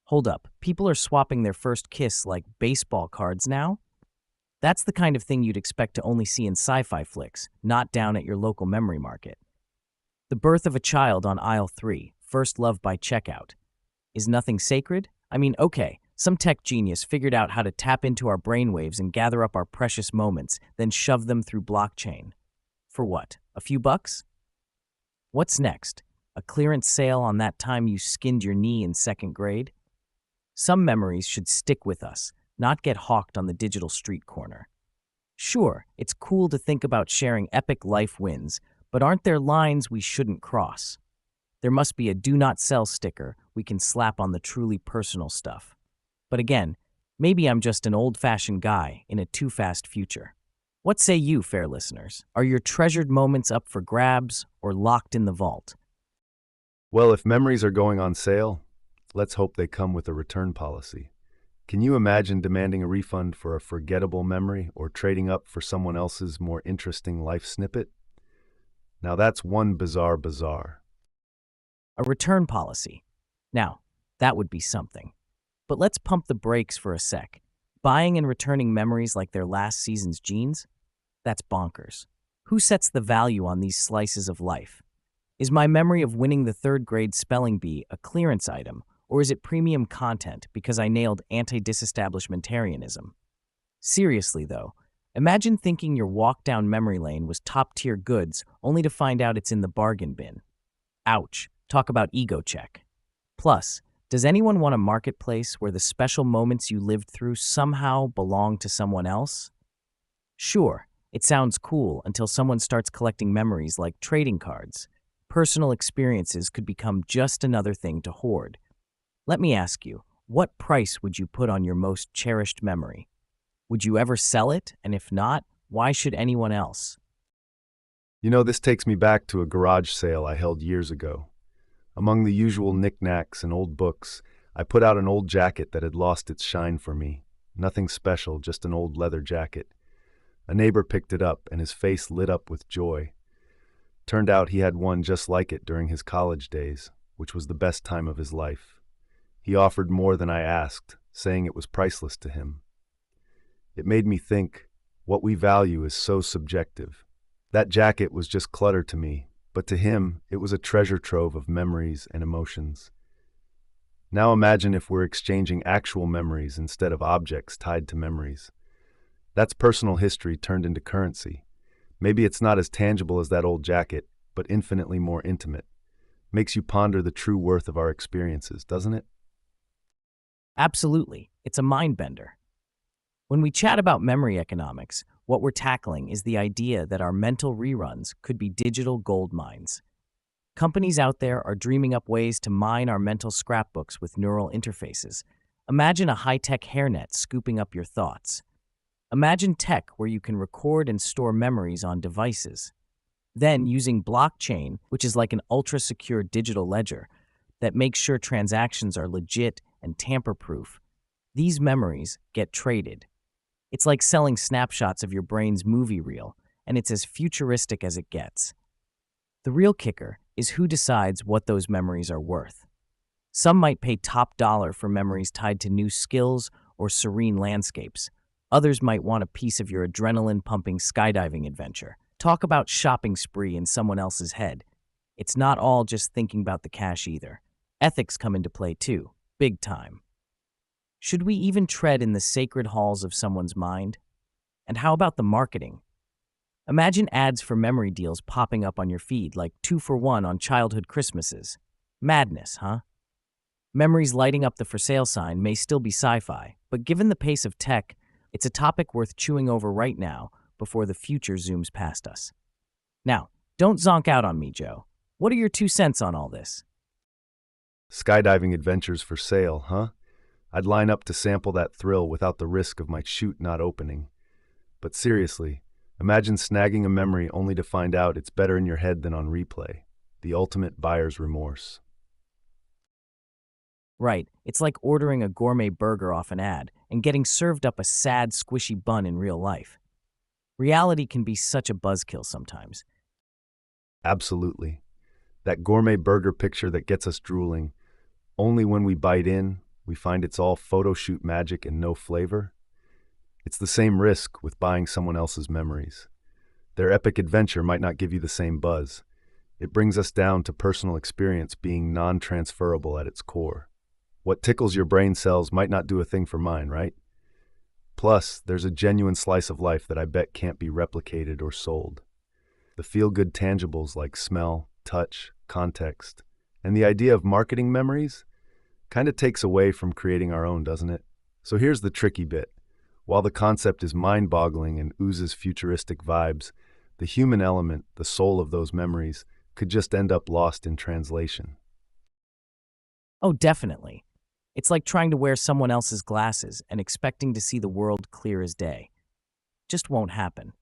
[SPEAKER 2] Hold up. People are swapping their first kiss like baseball cards now? That's the kind of thing you'd expect to only see in sci-fi flicks, not down at your local memory market. The birth of a child on aisle 3, first love by checkout. Is nothing sacred? I mean, okay, some tech genius figured out how to tap into our brainwaves and gather up our precious moments, then shove them through blockchain. For what? A few bucks? What's next? A clearance sale on that time you skinned your knee in second grade? Some memories should stick with us, not get hawked on the digital street corner. Sure, it's cool to think about sharing epic life wins, but aren't there lines we shouldn't cross? There must be a do not sell sticker we can slap on the truly personal stuff. But again, maybe I'm just an old-fashioned guy in a too-fast future. What say you, fair listeners? Are your treasured moments up for grabs or locked in the vault?
[SPEAKER 1] Well, if memories are going on sale, let's hope they come with a return policy. Can you imagine demanding a refund for a forgettable memory or trading up for someone else's more interesting life snippet? Now that's one bizarre bazaar.
[SPEAKER 2] A return policy. Now, that would be something. But let's pump the brakes for a sec. Buying and returning memories like their last season's jeans? That's bonkers. Who sets the value on these slices of life? Is my memory of winning the third grade spelling bee a clearance item, or is it premium content because I nailed anti-disestablishmentarianism? Seriously, though, imagine thinking your walk down memory lane was top-tier goods only to find out it's in the bargain bin. Ouch. Talk about ego check. Plus, does anyone want a marketplace where the special moments you lived through somehow belong to someone else? Sure, it sounds cool until someone starts collecting memories like trading cards. Personal experiences could become just another thing to hoard. Let me ask you, what price would you put on your most cherished memory? Would you ever sell it? And if not, why should anyone else?
[SPEAKER 1] You know, this takes me back to a garage sale I held years ago. Among the usual knickknacks and old books, I put out an old jacket that had lost its shine for me. Nothing special, just an old leather jacket. A neighbor picked it up, and his face lit up with joy. Turned out he had one just like it during his college days, which was the best time of his life. He offered more than I asked, saying it was priceless to him. It made me think, what we value is so subjective. That jacket was just clutter to me, but to him, it was a treasure trove of memories and emotions. Now imagine if we're exchanging actual memories instead of objects tied to memories. That's personal history turned into currency. Maybe it's not as tangible as that old jacket, but infinitely more intimate. Makes you ponder the true worth of our experiences, doesn't it?
[SPEAKER 2] Absolutely. It's a mind bender. When we chat about memory economics, what we're tackling is the idea that our mental reruns could be digital gold mines. Companies out there are dreaming up ways to mine our mental scrapbooks with neural interfaces. Imagine a high-tech hairnet scooping up your thoughts. Imagine tech where you can record and store memories on devices. Then, using blockchain, which is like an ultra-secure digital ledger that makes sure transactions are legit and tamper-proof, these memories get traded. It's like selling snapshots of your brain's movie reel, and it's as futuristic as it gets. The real kicker is who decides what those memories are worth. Some might pay top dollar for memories tied to new skills or serene landscapes. Others might want a piece of your adrenaline-pumping skydiving adventure. Talk about shopping spree in someone else's head. It's not all just thinking about the cash either. Ethics come into play too, big time. Should we even tread in the sacred halls of someone's mind? And how about the marketing? Imagine ads for memory deals popping up on your feed like 2 for 1 on childhood Christmases. Madness, huh? Memories lighting up the for sale sign may still be sci-fi, but given the pace of tech, it's a topic worth chewing over right now before the future zooms past us. Now, don't zonk out on me, Joe. What are your 2 cents on all this?
[SPEAKER 1] Skydiving adventures for sale, huh? I'd line up to sample that thrill without the risk of my chute not opening. But seriously, imagine snagging a memory only to find out it's better in your head than on replay. The ultimate buyer's remorse.
[SPEAKER 2] Right, it's like ordering a gourmet burger off an ad and getting served up a sad, squishy bun in real life. Reality can be such a buzzkill sometimes.
[SPEAKER 1] Absolutely. That gourmet burger picture that gets us drooling. Only when we bite in, we find it's all photo shoot magic and no flavor. It's the same risk with buying someone else's memories. Their epic adventure might not give you the same buzz. It brings us down to personal experience being non-transferable at its core. What tickles your brain cells might not do a thing for mine, right? Plus, there's a genuine slice of life that I bet can't be replicated or sold. The feel-good tangibles like smell, touch, context. And the idea of marketing memories kind of takes away from creating our own, doesn't it? So here's the tricky bit. While the concept is mind-boggling and oozes futuristic vibes, the human element, the soul of those memories, could just end up lost in translation.
[SPEAKER 2] Oh, definitely. It's like trying to wear someone else's glasses and expecting to see the world clear as day. Just won't happen.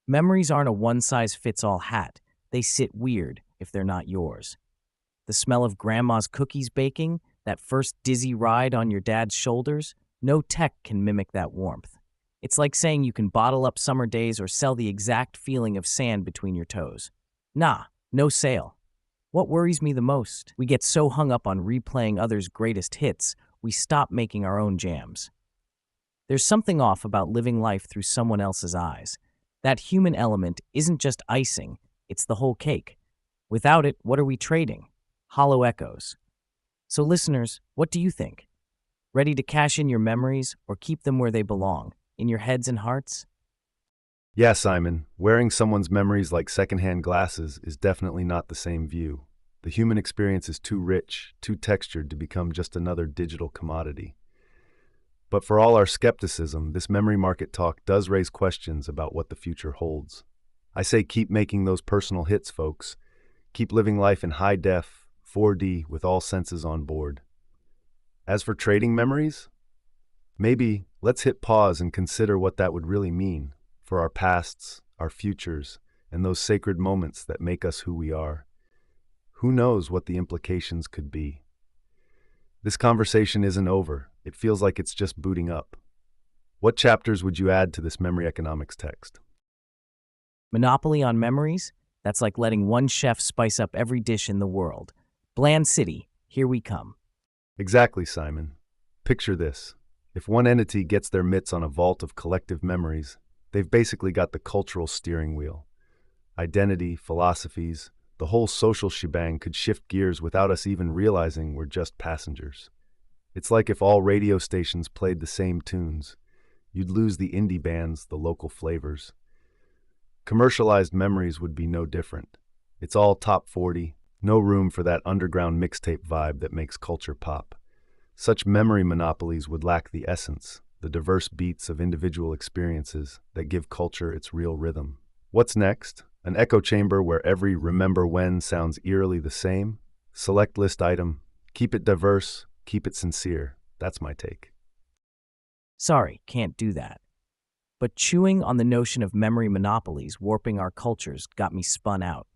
[SPEAKER 2] Memories aren't a one-size-fits-all hat. They sit weird if they're not yours. The smell of grandma's cookies baking, that first dizzy ride on your dad's shoulders, no tech can mimic that warmth. It's like saying you can bottle up summer days or sell the exact feeling of sand between your toes. Nah, no sale. What worries me the most? We get so hung up on replaying others' greatest hits, we stop making our own jams. There's something off about living life through someone else's eyes. That human element isn't just icing, it's the whole cake. Without it, what are we trading? Hollow echoes. So listeners, what do you think? Ready to cash in your memories or keep them where they belong, in your heads and hearts?
[SPEAKER 1] Yeah, Simon, wearing someone's memories like secondhand glasses is definitely not the same view. The human experience is too rich, too textured to become just another digital commodity. But for all our skepticism, this memory market talk does raise questions about what the future holds. I say keep making those personal hits, folks. Keep living life in high def, 4D, with all senses on board. As for trading memories, maybe let's hit pause and consider what that would really mean for our pasts, our futures, and those sacred moments that make us who we are. Who knows what the implications could be? This conversation isn't over. It feels like it's just booting up. What chapters would you add to this memory economics text?
[SPEAKER 2] Monopoly on memories? That's like letting one chef spice up every dish in the world. Bland City, here we come.
[SPEAKER 1] Exactly, Simon. Picture this. If one entity gets their mitts on a vault of collective memories, they've basically got the cultural steering wheel. Identity, philosophies, the whole social shebang could shift gears without us even realizing we're just passengers. It's like if all radio stations played the same tunes. You'd lose the indie bands, the local flavors. Commercialized memories would be no different. It's all top 40, no room for that underground mixtape vibe that makes culture pop. Such memory monopolies would lack the essence, the diverse beats of individual experiences that give culture its real rhythm. What's next? An echo chamber where every remember when sounds eerily the same? Select list item. Keep it diverse, keep it sincere. That's my take.
[SPEAKER 2] Sorry, can't do that. But chewing on the notion of memory monopolies warping our cultures got me spun out.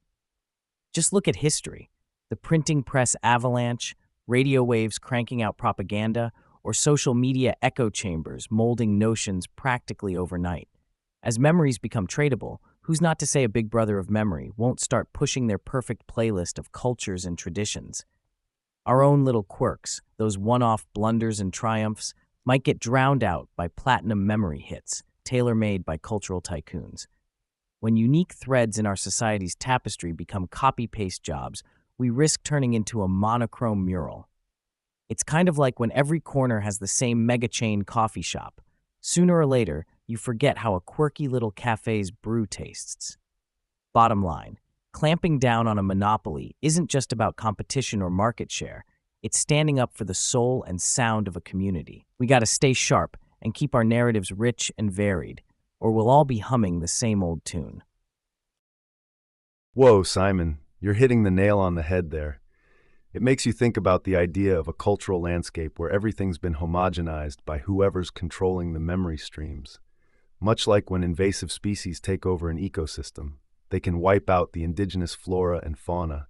[SPEAKER 2] Just look at history. The printing press avalanche, radio waves cranking out propaganda, or social media echo chambers molding notions practically overnight. As memories become tradable, who's not to say a big brother of memory won't start pushing their perfect playlist of cultures and traditions? Our own little quirks, those one-off blunders and triumphs, might get drowned out by platinum memory hits, tailor-made by cultural tycoons. When unique threads in our society's tapestry become copy-paste jobs, we risk turning into a monochrome mural. It's kind of like when every corner has the same mega-chain coffee shop. Sooner or later, you forget how a quirky little cafe's brew tastes. Bottom line, clamping down on a monopoly isn't just about competition or market share. It's standing up for the soul and sound of a community. We gotta stay sharp and keep our narratives rich and varied, or we'll all be humming the same old tune.
[SPEAKER 1] Whoa, Simon, you're hitting the nail on the head there. It makes you think about the idea of a cultural landscape where everything's been homogenized by whoever's controlling the memory streams. Much like when invasive species take over an ecosystem, they can wipe out the indigenous flora and fauna.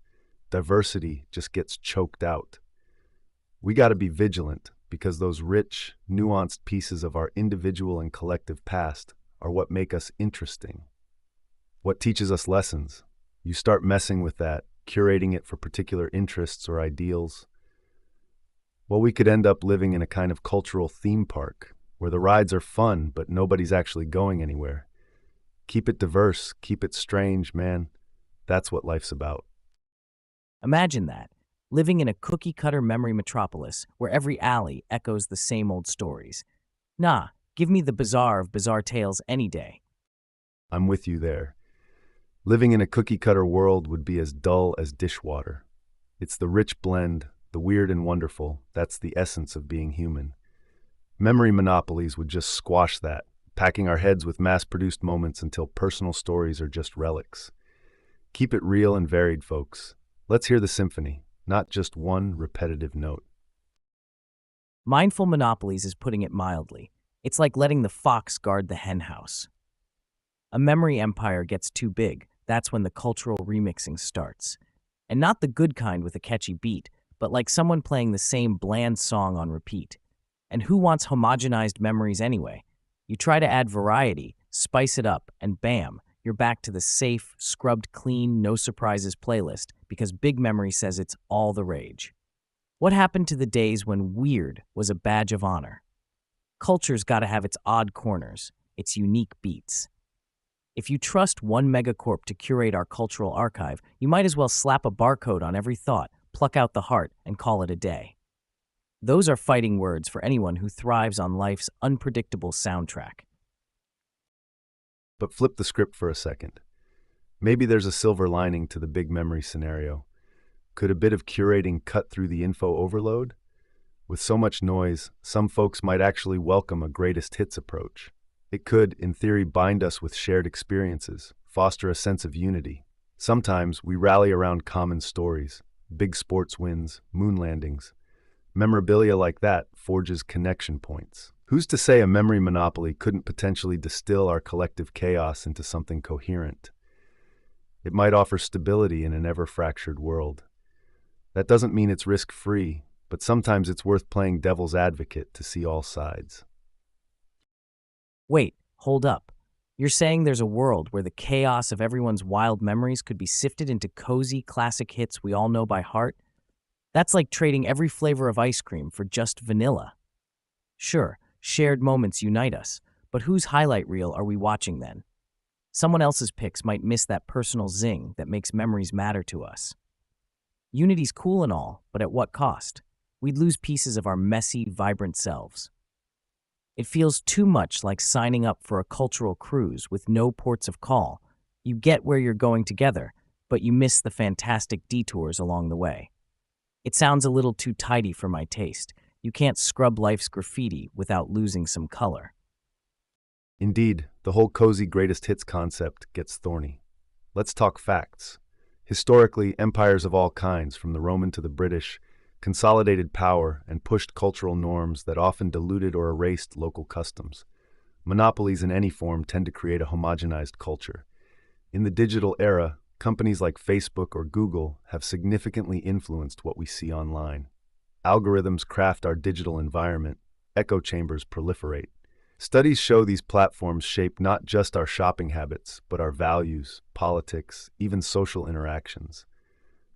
[SPEAKER 1] Diversity just gets choked out. We got to be vigilant because those rich, nuanced pieces of our individual and collective past are what make us interesting. What teaches us lessons. You start messing with that, curating it for particular interests or ideals. Well, we could end up living in a kind of cultural theme park where the rides are fun, but nobody's actually going anywhere. Keep it diverse, keep it strange, man. That's what life's about.
[SPEAKER 2] Imagine that, living in a cookie-cutter memory metropolis where every alley echoes the same old stories. Nah, give me the bizarre of bizarre tales any day.
[SPEAKER 1] I'm with you there. Living in a cookie-cutter world would be as dull as dishwater. It's the rich blend, the weird and wonderful. That's the essence of being human. Memory monopolies would just squash that, packing our heads with mass-produced moments until personal stories are just relics. Keep it real and varied, folks. Let's hear the symphony, not just one repetitive note.
[SPEAKER 2] Mindful monopolies is putting it mildly. It's like letting the fox guard the henhouse. A memory empire gets too big, that's when the cultural remixing starts. And not the good kind with a catchy beat, but like someone playing the same bland song on repeat. And who wants homogenized memories anyway? You try to add variety, spice it up, and bam, you're back to the safe, scrubbed clean, no surprises playlist because Big Memory says it's all the rage. What happened to the days when weird was a badge of honor? Culture's gotta have its odd corners, its unique beats. If you trust one megacorp to curate our cultural archive, you might as well slap a barcode on every thought, pluck out the heart, and call it a day. Those are fighting words for anyone who thrives on life's unpredictable soundtrack.
[SPEAKER 1] But flip the script for a second. Maybe there's a silver lining to the Big Memory scenario. Could a bit of curating cut through the info overload? With so much noise, some folks might actually welcome a greatest hits approach. It could, in theory, bind us with shared experiences, foster a sense of unity. Sometimes we rally around common stories, big sports wins, moon landings. Memorabilia like that forges connection points. Who's to say a memory monopoly couldn't potentially distill our collective chaos into something coherent? It might offer stability in an ever-fractured world. That doesn't mean it's risk-free, but sometimes it's worth playing devil's advocate to see all sides.
[SPEAKER 2] Wait, hold up. You're saying there's a world where the chaos of everyone's wild memories could be sifted into cozy classic hits we all know by heart? That's like trading every flavor of ice cream for just vanilla. Sure, shared moments unite us, but whose highlight reel are we watching then? Someone else's picks might miss that personal zing that makes memories matter to us. Unity's cool and all, but at what cost? We'd lose pieces of our messy, vibrant selves. It feels too much like signing up for a cultural cruise with no ports of call. You get where you're going together, but you miss the fantastic detours along the way. It sounds a little too tidy for my taste. You can't scrub life's graffiti without losing some color.
[SPEAKER 1] Indeed, the whole cozy greatest hits concept gets thorny. Let's talk facts. Historically, empires of all kinds, from the Roman to the British, consolidated power and pushed cultural norms that often diluted or erased local customs. Monopolies in any form tend to create a homogenized culture. In the digital era, companies like Facebook or Google have significantly influenced what we see online. Algorithms craft our digital environment, echo chambers proliferate. Studies show these platforms shape not just our shopping habits, but our values, politics, even social interactions.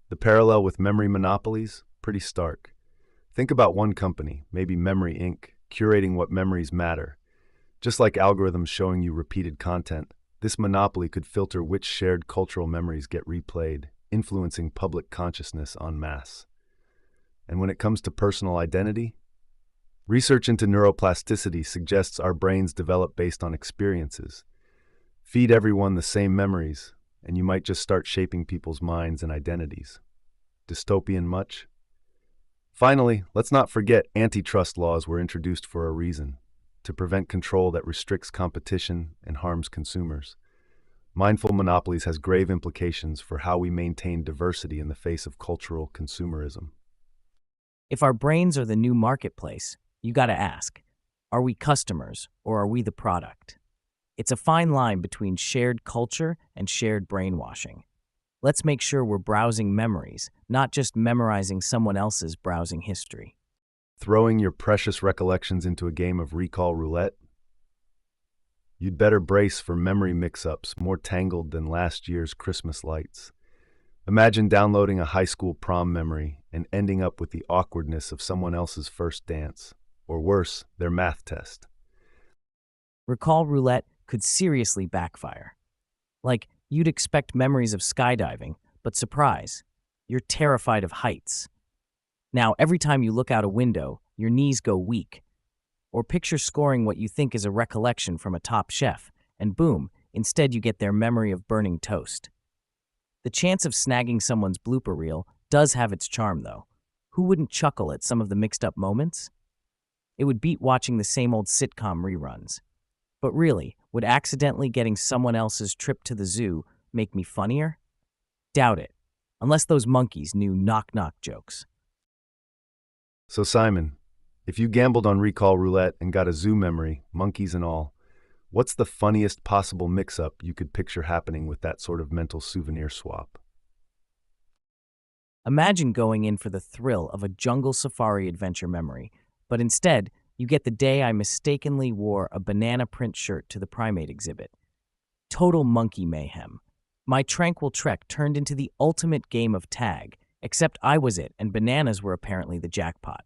[SPEAKER 1] The parallel with memory monopolies? Pretty stark. Think about one company, maybe Memory Inc., curating what memories matter. Just like algorithms showing you repeated content, this monopoly could filter which shared cultural memories get replayed, influencing public consciousness en masse. And when it comes to personal identity, research into neuroplasticity suggests our brains develop based on experiences. Feed everyone the same memories, and you might just start shaping people's minds and identities. Dystopian much? Finally, let's not forget antitrust laws were introduced for a reason, to prevent control that restricts competition and harms consumers. Mindful monopolies has grave implications for how we maintain diversity in the face of cultural consumerism.
[SPEAKER 2] If our brains are the new marketplace, you gotta ask, are we customers or are we the product? It's a fine line between shared culture and shared brainwashing. Let's make sure we're browsing memories, not just memorizing someone else's browsing history.
[SPEAKER 1] Throwing your precious recollections into a game of recall roulette? You'd better brace for memory mix-ups more tangled than last year's Christmas lights. Imagine downloading a high school prom memory and ending up with the awkwardness of someone else's first dance, or worse, their math test.
[SPEAKER 2] Recall roulette could seriously backfire. Like, you'd expect memories of skydiving, but surprise, you're terrified of heights. Now, every time you look out a window, your knees go weak. Or picture scoring what you think is a recollection from a top chef, and boom, instead you get their memory of burning toast. The chance of snagging someone's blooper reel does have its charm, though. Who wouldn't chuckle at some of the mixed-up moments? It would beat watching the same old sitcom reruns. But really, would accidentally getting someone else's trip to the zoo make me funnier? Doubt it, unless those monkeys knew knock-knock jokes.
[SPEAKER 1] So Simon, if you gambled on recall roulette and got a zoo memory, monkeys and all, what's the funniest possible mix-up you could picture happening with that sort of mental souvenir swap?
[SPEAKER 2] Imagine going in for the thrill of a jungle safari adventure memory, but instead, you get the day I mistakenly wore a banana print shirt to the primate exhibit. Total monkey mayhem. My tranquil trek turned into the ultimate game of tag, except I was it and bananas were apparently the jackpot.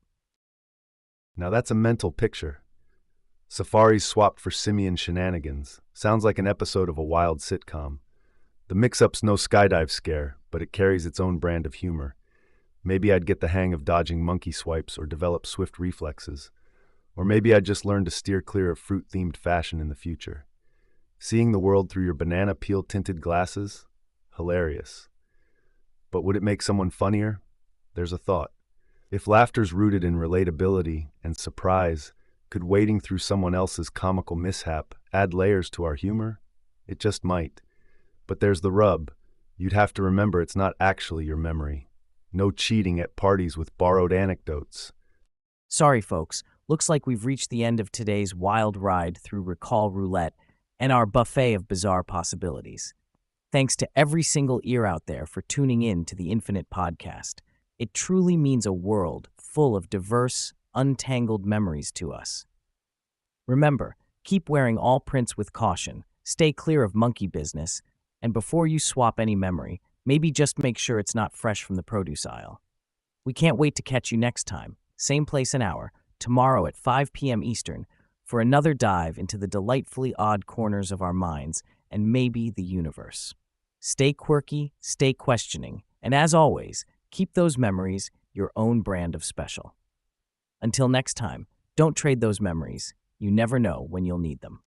[SPEAKER 1] Now that's a mental picture. Safaris swapped for simian shenanigans. Sounds like an episode of a wild sitcom. The mix-up's no skydive scare, but it carries its own brand of humor. Maybe I'd get the hang of dodging monkey swipes or develop swift reflexes. Or maybe I'd just learn to steer clear of fruit-themed fashion in the future. Seeing the world through your banana peel-tinted glasses? Hilarious. But would it make someone funnier? There's a thought. If laughter's rooted in relatability and surprise, could wading through someone else's comical mishap add layers to our humor? It just might. But there's the rub. You'd have to remember it's not actually your memory. No cheating at parties with borrowed anecdotes.
[SPEAKER 2] Sorry, folks. Looks like we've reached the end of today's wild ride through Recall Roulette and our buffet of bizarre possibilities. Thanks to every single ear out there for tuning in to the Infinite Podcast. It truly means a world full of diverse, untangled memories to us. Remember, keep wearing all prints with caution, stay clear of monkey business, and before you swap any memory, maybe just make sure it's not fresh from the produce aisle. We can't wait to catch you next time, same place and hour, tomorrow at 5 p.m. Eastern, for another dive into the delightfully odd corners of our minds and maybe the universe. Stay quirky, stay questioning, and as always, keep those memories your own brand of special. Until next time, don't trade those memories. You never know when you'll need them.